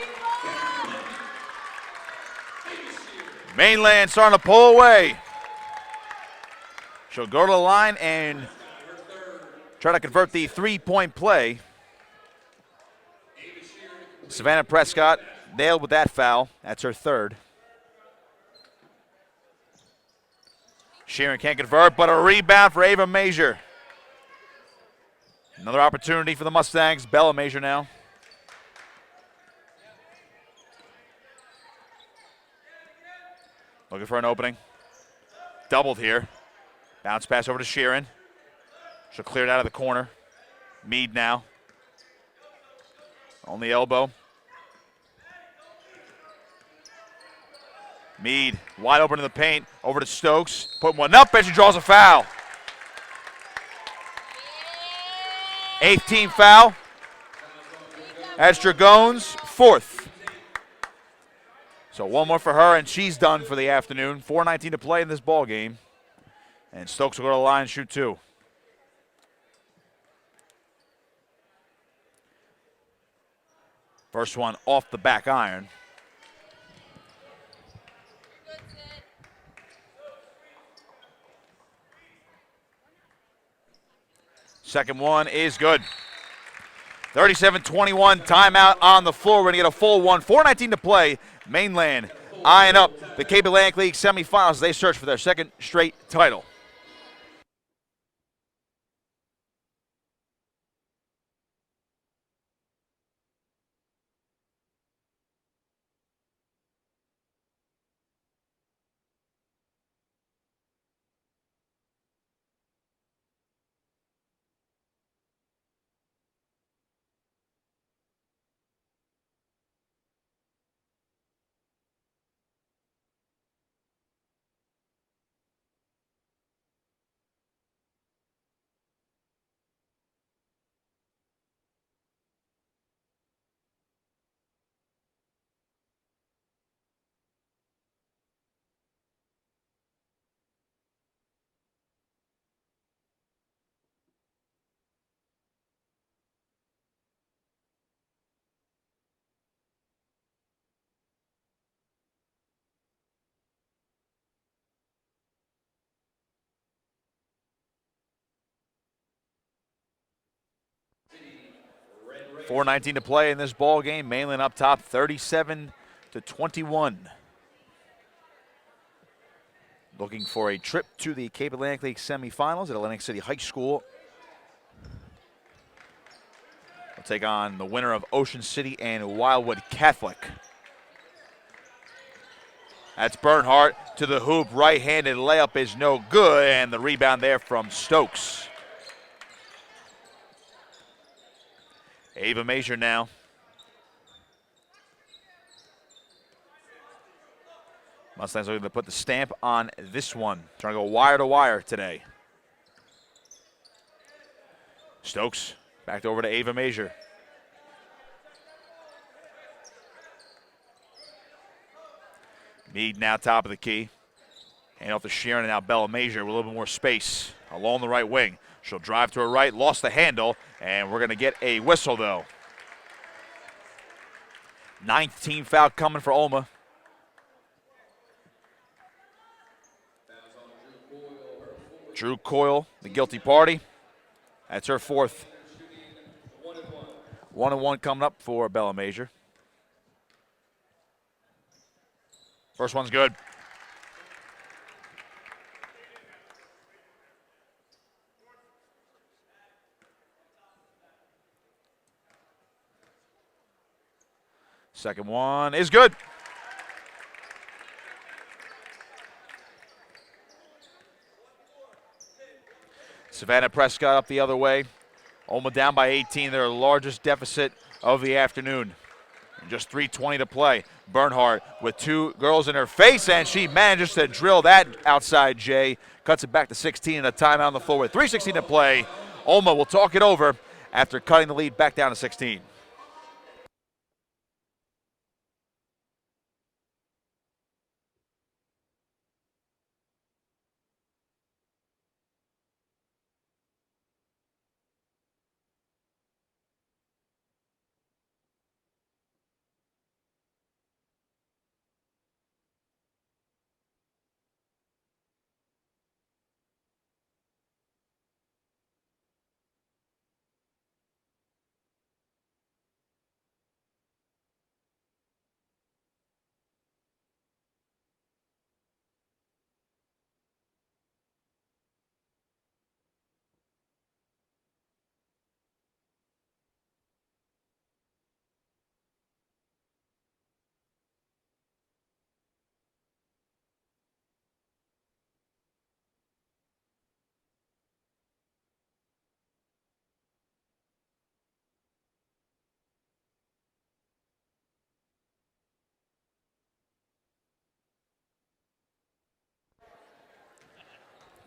Mainland starting to pull away. She'll go to the line and try to convert the 3-point play. Savannah Prescott nailed with that foul. That's her 3rd. Sheeran can't convert, but a rebound for Ava Major. Another opportunity for the Mustangs. Bella Major now. Looking for an opening. Doubled here. Bounce pass over to Sheeran. She'll clear it out of the corner. Mead now. On the elbow. Mead wide open in the paint. Over to Stokes. Putting one up and she draws a foul. 8th team foul. That's Dragone's 4th. So one more for her, and she's done for the afternoon. 4:19 to play in this ball game. And Stokes will go to the line and shoot 2. First one off the back iron. Second one is good. 37-21, timeout on the floor. We're going to get a full one. 4:19 to play. Mainland eyeing up the Cape Atlantic League semifinals as they search for their second straight title. .419 to play in this ball game. Mainland up top, 37-21. Looking for a trip to the Cape Atlantic League semifinals at Atlantic City High School. We'll take on the winner of Ocean City and Wildwood Catholic. That's Bernhardt to the hoop. Right-handed layup is no good, and the rebound there from Stokes. Ava Major now. Mustangs looking to put the stamp on this one. Trying to go wire to wire today. Stokes back over to Ava Major. Meade now top of the key. Hand off to Sharon, and now Bella Major with a little bit more space along the right wing. She'll drive to her right, lost the handle, and we're going to get a whistle, though. 9th team foul coming for OLMA. Drew Coyle, the guilty party. That's her 4th. 1-1 coming up for Bella Major. First one's good. Second one is good. Savannah Prescott up the other way. OLMA down by 18, their largest deficit of the afternoon. And just 3:20 to play. Bernhardt with 2 girls in her face, and she manages to drill that outside J. Cuts it back to 16 and a timeout on the floor with 3:16 to play. OLMA will talk it over after cutting the lead back down to 16.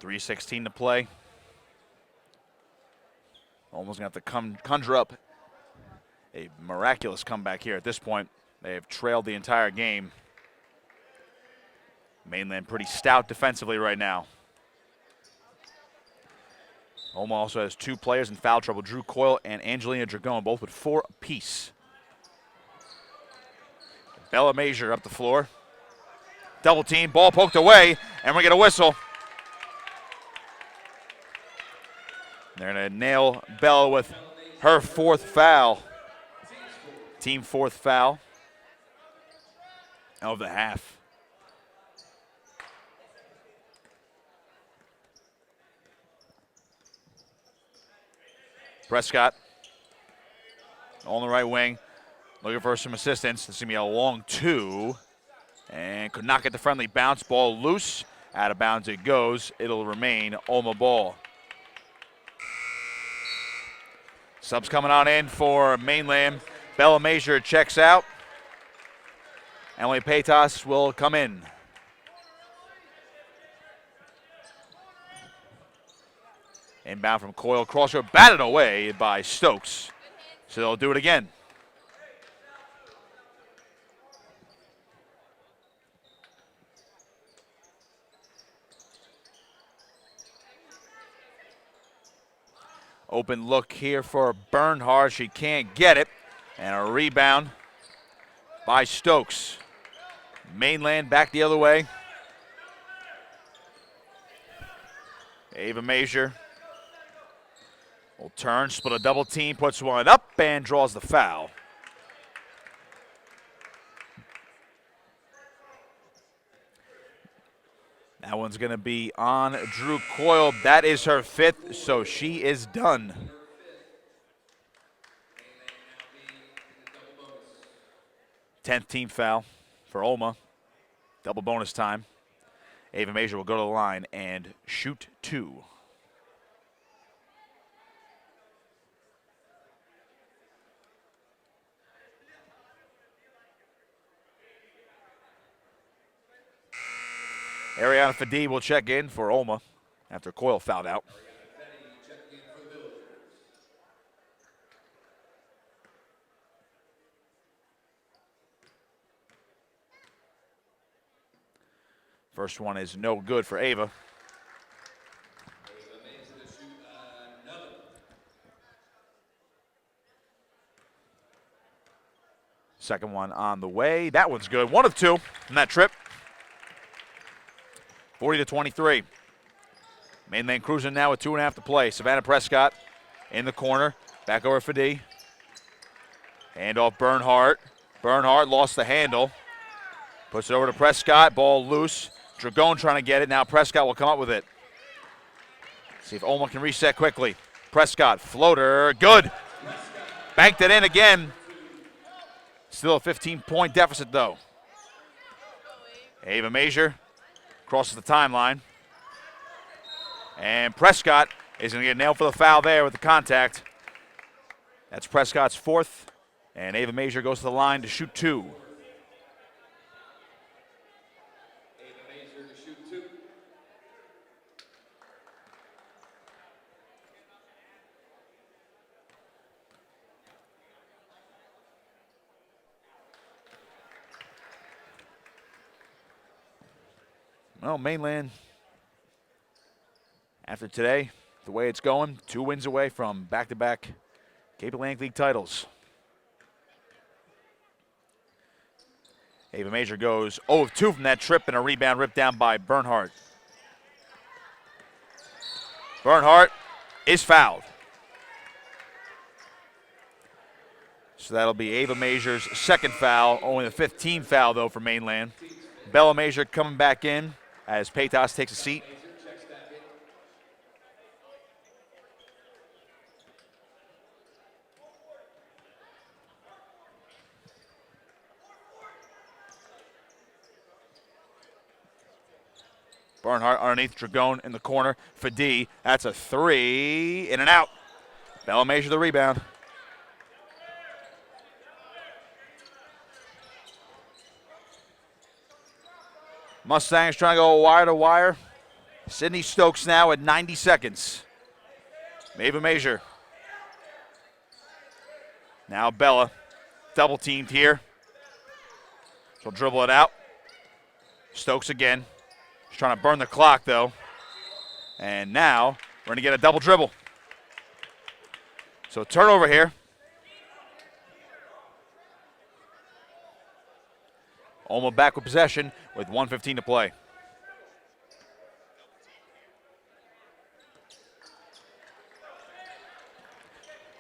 .316 to play. Almost going to have to conjure up a miraculous comeback here at this point. They have trailed the entire game. Mainland pretty stout defensively right now. OLMA also has 2 players in foul trouble, Drew Coyle and Angelina Dragon, both with 4 apiece. Bella Major up the floor. Double team, ball poked away, and we get a whistle. They're going to nail Bella with her 4th foul. Team 4th foul of the half. Prescott on the right wing, looking for some assistance. This is going to be a long 2, and could not get the friendly bounce. Ball loose, out of bounds it goes. It'll remain OLMA ball. Subs coming on in for Mainland. Bella Major checks out. Emily Paytas will come in. Inbound from Coyle. Crossroad batted away by Stokes. So they'll do it again. Open look here for Bernhardt. She can't get it. And a rebound by Stokes. Mainland back the other way. Ava Major will turn, split a double team, puts one up, and draws the foul. That one's going to be on Drew Coyle. That is her 5th, so she is done. Tenth team foul for OLMA. Double bonus time. Ava Major will go to the line and shoot 2. Ariana Fadi will check in for OLMA after Coyle fouled out. First one is no good for Ava. Second one on the way. That one's good. 1 of 2 from that trip. 40-23. Mainland cruising now with 2.5 to play. Savannah Prescott in the corner. Back over for D. Hand off Bernhardt. Bernhardt lost the handle. Puts it over to Prescott. Ball loose. Dragon trying to get it. Now Prescott will come up with it. See if OLMA can reset quickly. Prescott, floater, good. Banked it in again. Still a 15-point deficit, though. Ava Major crosses the timeline. And Prescott is going to get nailed for the foul there with the contact. That's Prescott's 4th. And Ava Major goes to the line to shoot 2. Well, Mainland, after today, the way it's going, 2 wins away from back-to-back Cape Atlantic League titles. Ava Major goes 0 of 2 from that trip, and a rebound ripped down by Bernhardt. Bernhardt is fouled. So that'll be Ava Major's 2nd foul, only the 5th team foul, though, for Mainland. Bella Major coming back in as Paytas takes a seat. Bernhardt underneath Dragon in the corner for D. That's a 3, in and out. Bella Major the rebound. Mustangs trying to go wire to wire. Sydney Stokes now at 90 seconds. Ava Major. Now Bella, double teamed here. She'll dribble it out. Stokes again. She's trying to burn the clock though. And now we're going to get a double dribble. So turnover here. OLMA back with possession with 1:15 to play.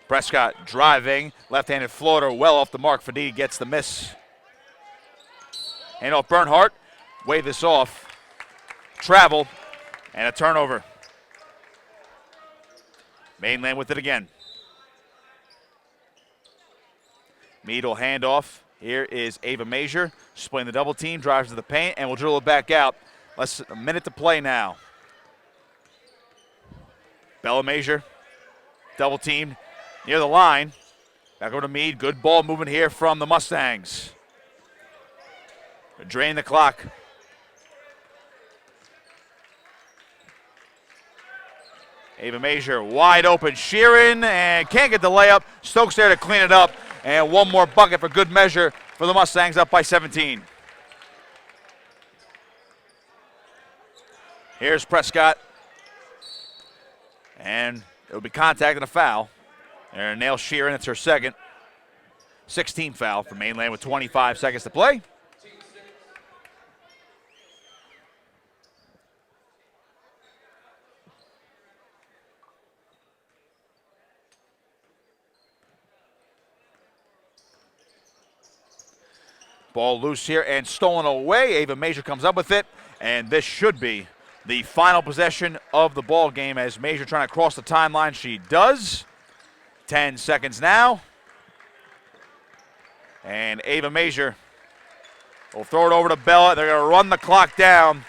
Prescott driving, left-handed floater, well off the mark. Fadid gets the miss. Hand off Bernhardt, wave this off. Travel, and a turnover. Mainland with it again. Mead will hand off. Here is Ava Major, splitting the double team, drives to the paint, and will dribble it back out. Less than a minute to play now. Bella Major, double teamed near the line. Back over to Mead. Good ball movement here from the Mustangs. Drain the clock. Ava Major wide open. Sheeran and can't get the layup. Stokes there to clean it up. And one more bucket for good measure for the Mustangs, up by 17. Here's Prescott. And it'll be contact and a foul. And nail Sheeran, it's her second. 16 foul for Mainland with 25 seconds to play. Ball loose here and stolen away. Ava Major comes up with it, and this should be the final possession of the ball game as Major trying to cross the timeline. She does. 10 seconds now. And Ava Major will throw it over to Bella. They're going to run the clock down.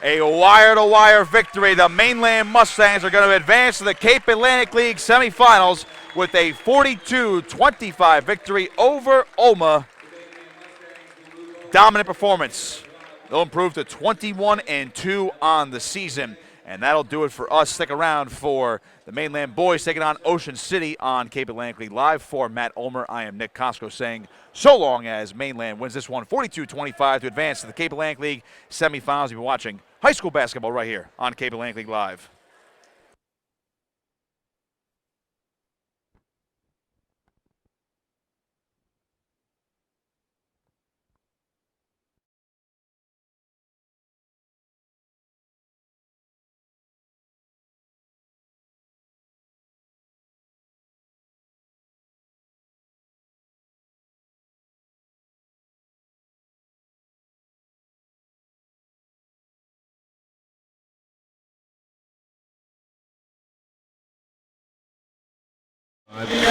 A wire-to-wire victory. The Mainland Mustangs are going to advance to the Cape Atlantic League semifinals with a 42-25 victory over OLMA. Dominant performance. They'll improve to 21-2 on the season. And that'll do it for us. Stick around for the Mainland boys taking on Ocean City on Cape Atlantic League Live. For Matt Ulmer, I am Nick Costco saying so long as Mainland wins this one 42-25 to advance to the Cape Atlantic League semifinals. You've been watching high school basketball right here on Cape Atlantic League Live.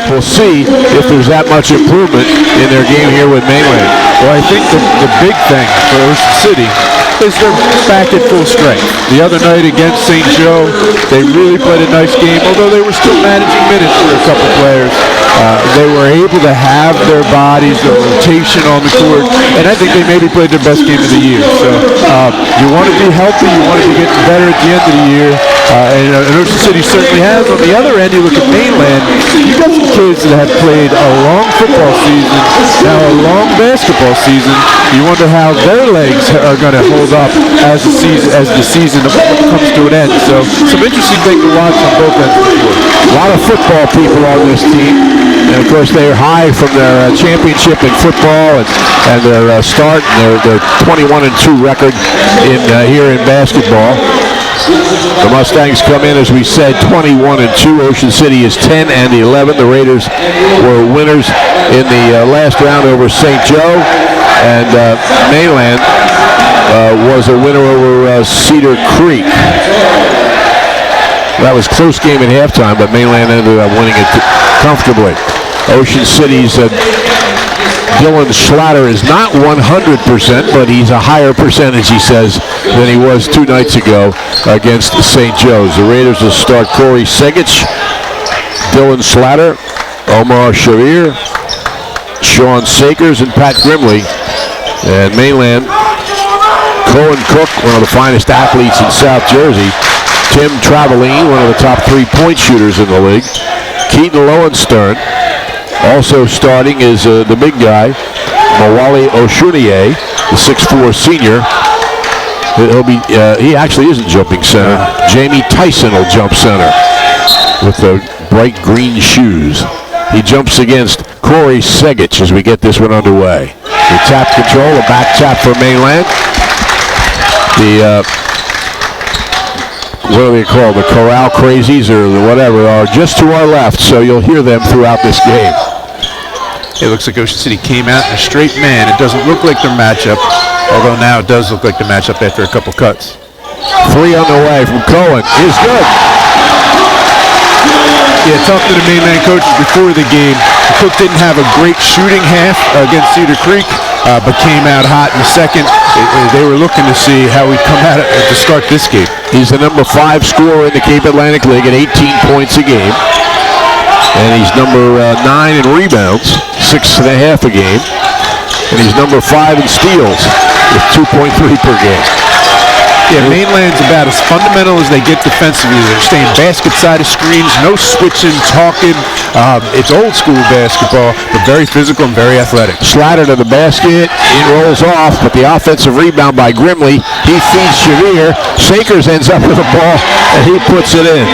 We'll see if there's that much improvement in their game here with Mainland. Well, I think the big thing for Ocean City is they're back at full strength. The other night against St. Joe, they really played a nice game, although they were still managing minutes for a couple players. They were able to have their bodies, their rotation on the court, and I think they maybe played their best game of the year. So you want to be healthy, you want to be getting better at the end of the year, and Ocean City certainly has. On the other end, you look at Mainland, you've got some kids that have played a long football season, now a long basketball season. You wonder how their legs are going to hold up as the season comes to an end. So some interesting thing to watch on both ends of the court. A lot of football people on this team. And of course, they're high from their championship in football and their start and their 21-2 record here in basketball. The Mustangs come in, as we said, 21-2. Ocean City is 10-11. The Raiders were winners in the last round over St. Joe, and Mainland was a winner over Cedar Creek. That was a close game at halftime, but Mainland ended up winning it comfortably. Ocean City's Dylan Schlatter is not 100%, but he's a higher percentage, he says, than he was 2 nights ago against St. Joe's. The Raiders will start Corey Segic, Dylan Schlatter, Omar Sharir, Sean Sakers, and Pat Grimley. And Mainland, Cohen Cook, one of the finest athletes in South Jersey. Tim Travaline, one of the top 3-point shooters in the league. Keaton Lowenstern. Also starting is the big guy, Mawali Oshuniye, the 6'4 senior. He actually isn't jumping center. Jamie Tyson will jump center. with the bright green shoes. He jumps against Corey Segich as we get this one underway. The tap control, a back tap for Mainland. The what do they call the Corral Crazies or whatever are just to our left, so you'll hear them throughout this game. It looks like Ocean City came out in a straight man. It doesn't look like their matchup, although now it does look like the matchup after a couple cuts. 3 on the way from Cohen is good. Yeah, talking to the Mainland coaches before the game, Cook didn't have a great shooting half against Cedar Creek, but came out hot in the second. They were looking to see how we'd come out to start this game. He's the number 5 scorer in the Cape Atlantic League at 18 points a game. And he's number 9 in rebounds, 6.5 a game. And he's number 5 in steals with 2.3 per game. Yeah, Mainland's about as fundamental as they get defensively. They're staying basket side of screens, no switching, talking. It's old school basketball, but very physical and very athletic. Slatter to the basket, it rolls off, but the offensive rebound by Grimley. He feeds Shavir. Shakers ends up with the ball, and he puts it in.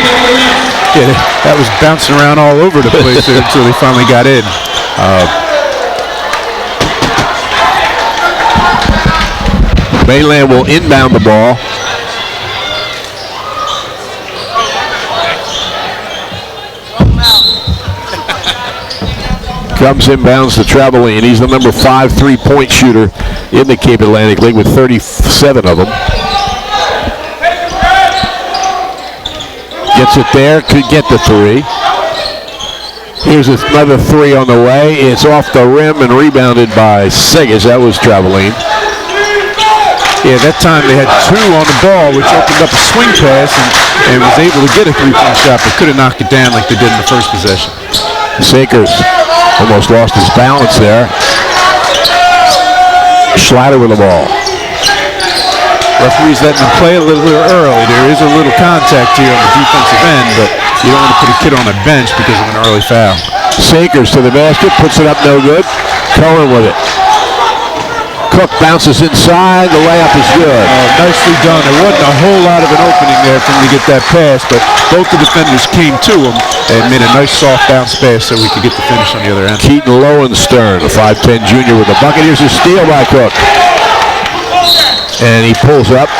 Yeah, that was bouncing around all over the place until they finally got in. Mainland will inbound the ball. Comes inbounds to Traveline. He's the number 5 3-point shooter in the Cape Atlantic League with 37 of them. Gets it there, could get the 3. Here's another 3 on the way. It's off the rim and rebounded by Segis. That was Traveline. Yeah, that time they had 2 on the ball, which opened up a swing pass and was able to get a 3-point shot, but couldn't knock it down like they did in the first possession. Sakers almost lost his balance there. Schlatter with the ball. Referee's letting him play a little early. There is a little contact here on the defensive end, but you don't want to put a kid on a bench because of an early foul. Sakers to the basket, puts it up no good. Cohen with it. Cook bounces inside, the layup is good. Nicely done. There wasn't a whole lot of an opening there for him to get that pass, but both the defenders came to him and made a nice soft bounce pass so we could get the finish on the other end. Keaton Lowenstern, a 5'10 junior with the bucket. Here's a steal by Cook. And he pulls up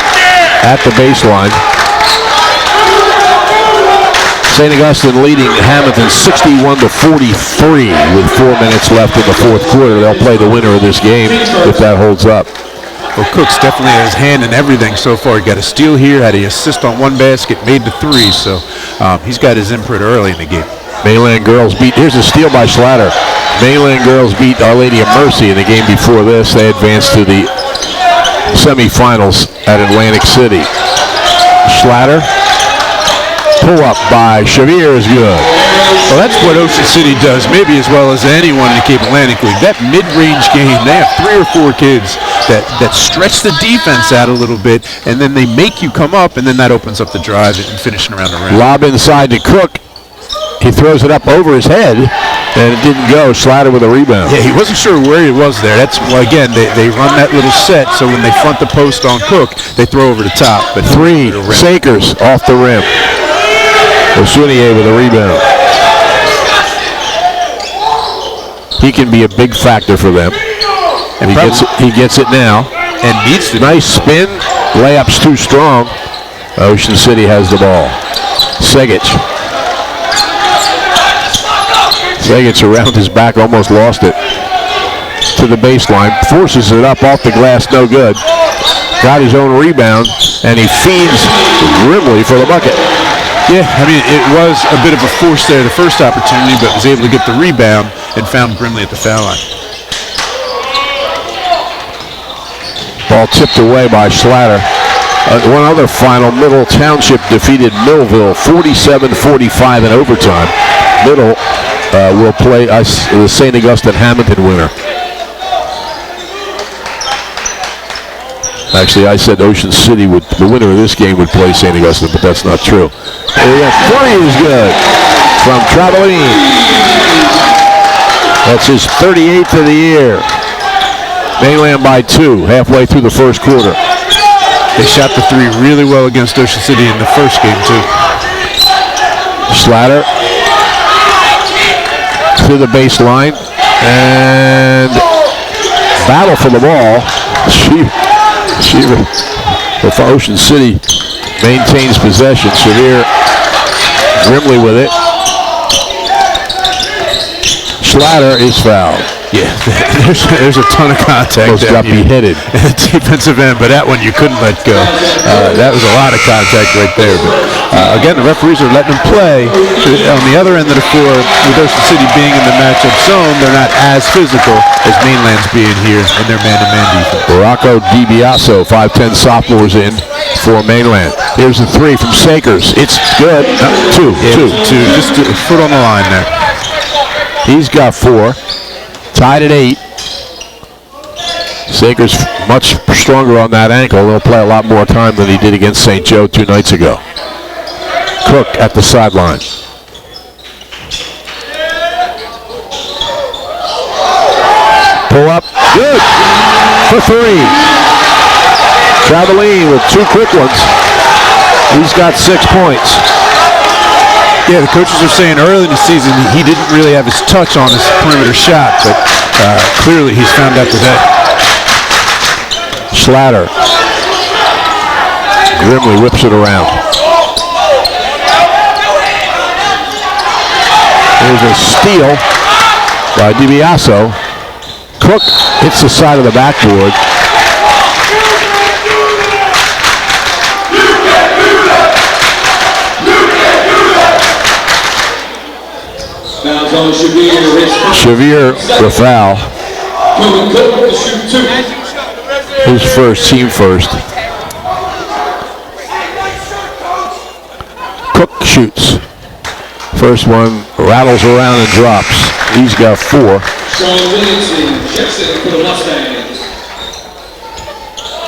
at the baseline. St. Augustine leading Hamilton 61-43 with 4 minutes left in the fourth quarter. They'll play the winner of this game if that holds up. Well, Cook's definitely had his hand in everything so far. He got a steal here, had an assist on 1 basket, made the 3, so he's got his imprint early in the game. Mainland girls beat, here's a steal by Schlatter. Mainland girls beat Our Lady of Mercy in the game before this. They advanced to the semifinals at Atlantic City. Schlatter. Pull up by Shavir is good. Well, that's what Ocean City does, maybe as well as anyone in the Cape Atlantic League. That mid-range game, they have 3 or 4 kids that stretch the defense out a little bit, and then they make you come up, and then that opens up the drive and finishing around the rim. Lob inside to Cook. He throws it up over his head, and it didn't go. Slatter with a rebound. Yeah, he wasn't sure where he was there. That's, well, again, they run that little set, so when they front the post on Cook, they throw over the top. But 3, Sakers off the rim. Osunier with a rebound. He can be a big factor for them. And he gets it now. And needs to. Nice spin. Layup's too strong. Ocean City has the ball. Segich around his back, almost lost it. To the baseline. Forces it up off the glass, no good. Got his own rebound, and he feeds Grimley for the bucket. Yeah, I mean, it was a bit of a force there the first opportunity, but was able to get the rebound and found Grimley at the foul line. Ball tipped away by Schlatter. One other final, Middle Township defeated Millville 47-45 in overtime. Middle will play the St. Augustine Hamilton winner. Actually, I said Ocean City would, the winner of this game would play St. Augustine, but that's not true. The 3 is good from Traveline. That's his 38th of the year. Mainland by 2, halfway through the first quarter. They shot the 3 really well against Ocean City in the first game, too. Slatter to the baseline and battle for the ball. If Ocean City maintains possession, Sevier Grimley with it. Slatter is fouled. Yeah, there's a ton of contact. Almost got beheaded. Defensive end, but that one you couldn't let go. That was a lot of contact right there. But again, the referees are letting them play. On the other end of the floor, with Ocean City being in the matchup zone, they're not as physical as Mainland's being here in their man-to-man defense. Rocco DiBiaso, 5'10 sophomores in for Mainland. Here's the three from Sakers. It's good. Two. Just a foot on the line there. He's got 4. Tied at 8. Sakers much stronger on that ankle. He'll play a lot more time than he did against St. Joe 2 nights ago. Cook at the sideline. Pull up. Good. For 3. Traveline with 2 quick ones. He's got 6 points. Yeah, the coaches are saying early in the season he didn't really have his touch on his perimeter shot, but clearly he's found that today. Slatter. Grimley whips it around. There's a steal by DiBiaso. Cook hits the side of the backboard. Sevier the foul. His first, team first. Cook shoots. First one rattles around and drops. He's got 4.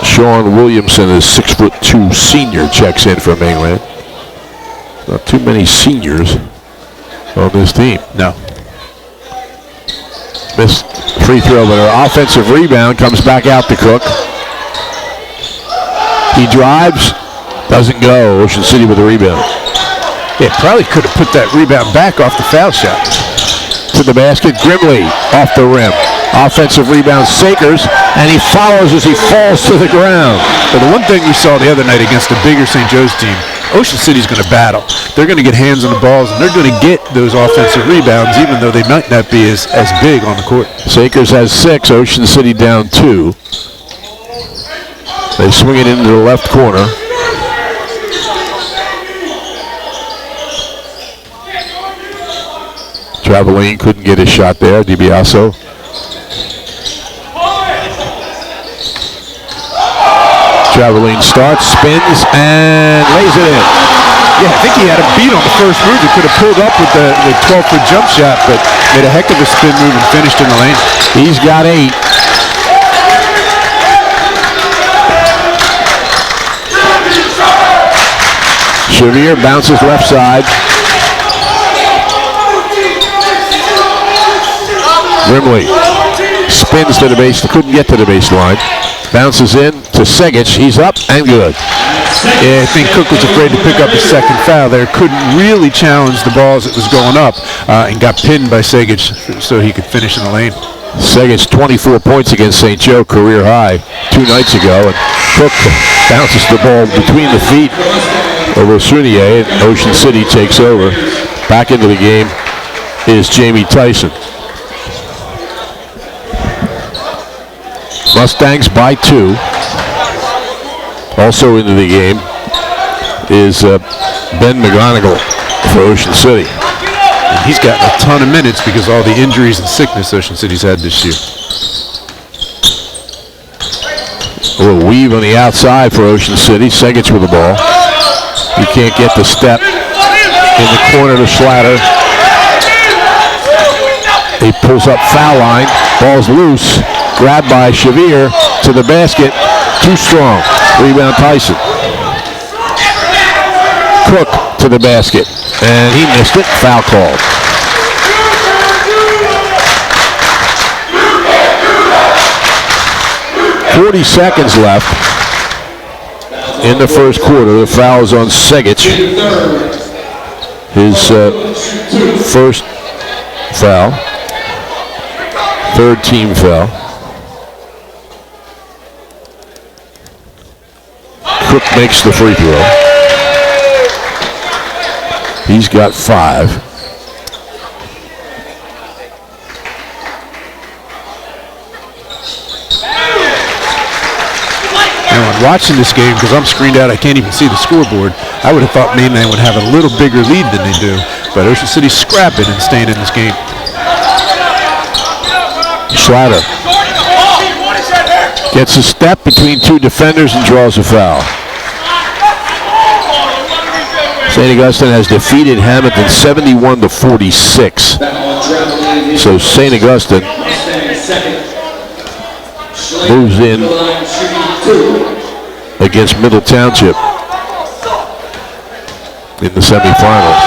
Sean Williamson is 6'2" senior, checks in for Mainland. Not too many seniors on this team. No. Missed free throw, but her offensive rebound comes back out to Cook. He drives, doesn't go. Ocean City with the rebound. Yeah, probably could have put that rebound back off the foul shot. To the basket, Grimley off the rim. Offensive rebound, Sakers, and he follows as he falls to the ground. But the one thing we saw the other night against the bigger St. Joe's team, Ocean City's going to battle. They're going to get hands on the balls, and they're going to get those offensive rebounds, even though they might not be as big on the court. Sakers has 6, Ocean City down 2. They swing it into the left corner. Traveline couldn't get his shot there, DiBiaso. Traveline starts, spins, and lays it in. Yeah, I think he had a beat on the first move. He could have pulled up with the 12-foot jump shot, but made a heck of a spin move and finished in the lane. He's got 8. Sevier bounces left side. Grimley spins to the base, couldn't get to the baseline. Bounces in to Segic. He's up and good. Yeah, I think Cook was afraid to pick up his second foul there. Couldn't really challenge the ball as it was going up and got pinned by Segic so he could finish in the lane. Segic 24 points against St. Joe, career high 2 nights ago. And Cook bounces the ball between the feet over Sounier, and Ocean City takes over. Back into the game is Jamie Tyson. Mustangs by 2. Also into the game is Ben McGonigal for Ocean City. And he's gotten a ton of minutes because of all the injuries and sickness Ocean City's had this year. A little weave on the outside for Ocean City. Segic with the ball. He can't get the step in the corner to Slatter. He pulls up foul line. Ball's loose. Grabbed by Sevier to the basket. Too strong. Rebound Tyson. Cook to the basket. And he missed it. Foul called. .40 seconds left in the first quarter. The foul is on Segic. his first foul, third team foul. Cook makes the free throw. He's got 5. Watching this game, because I'm screened out, I can't even see the scoreboard. I would have thought Mainland would have a little bigger lead than they do, but Ocean City's scrapping and staying in this game. Schlatter gets a step between 2 defenders and draws a foul. St. Augustine has defeated Hamilton 71-46. So St. Augustine moves in against Middle Township in the semifinals.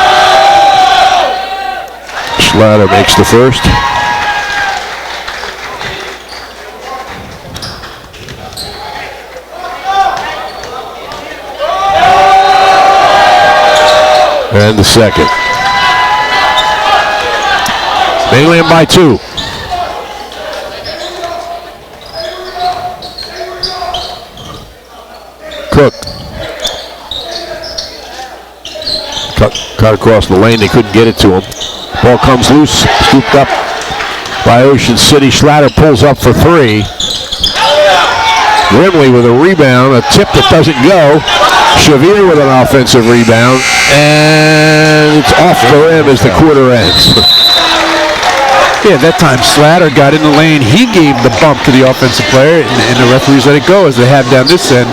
Schlatter makes the first. And the second. Mainland by 2. Cook. Cut across the lane. They couldn't get it to him. Ball comes loose. Scooped up by Ocean City. Schlatter pulls up for 3. Grimley with a rebound. A tip that doesn't go. Shavir with an offensive rebound. And it's off the rim as the quarter ends. Yeah, that time Schlatter got in the lane. He gave the bump to the offensive player, and the referees let it go as they have down this end.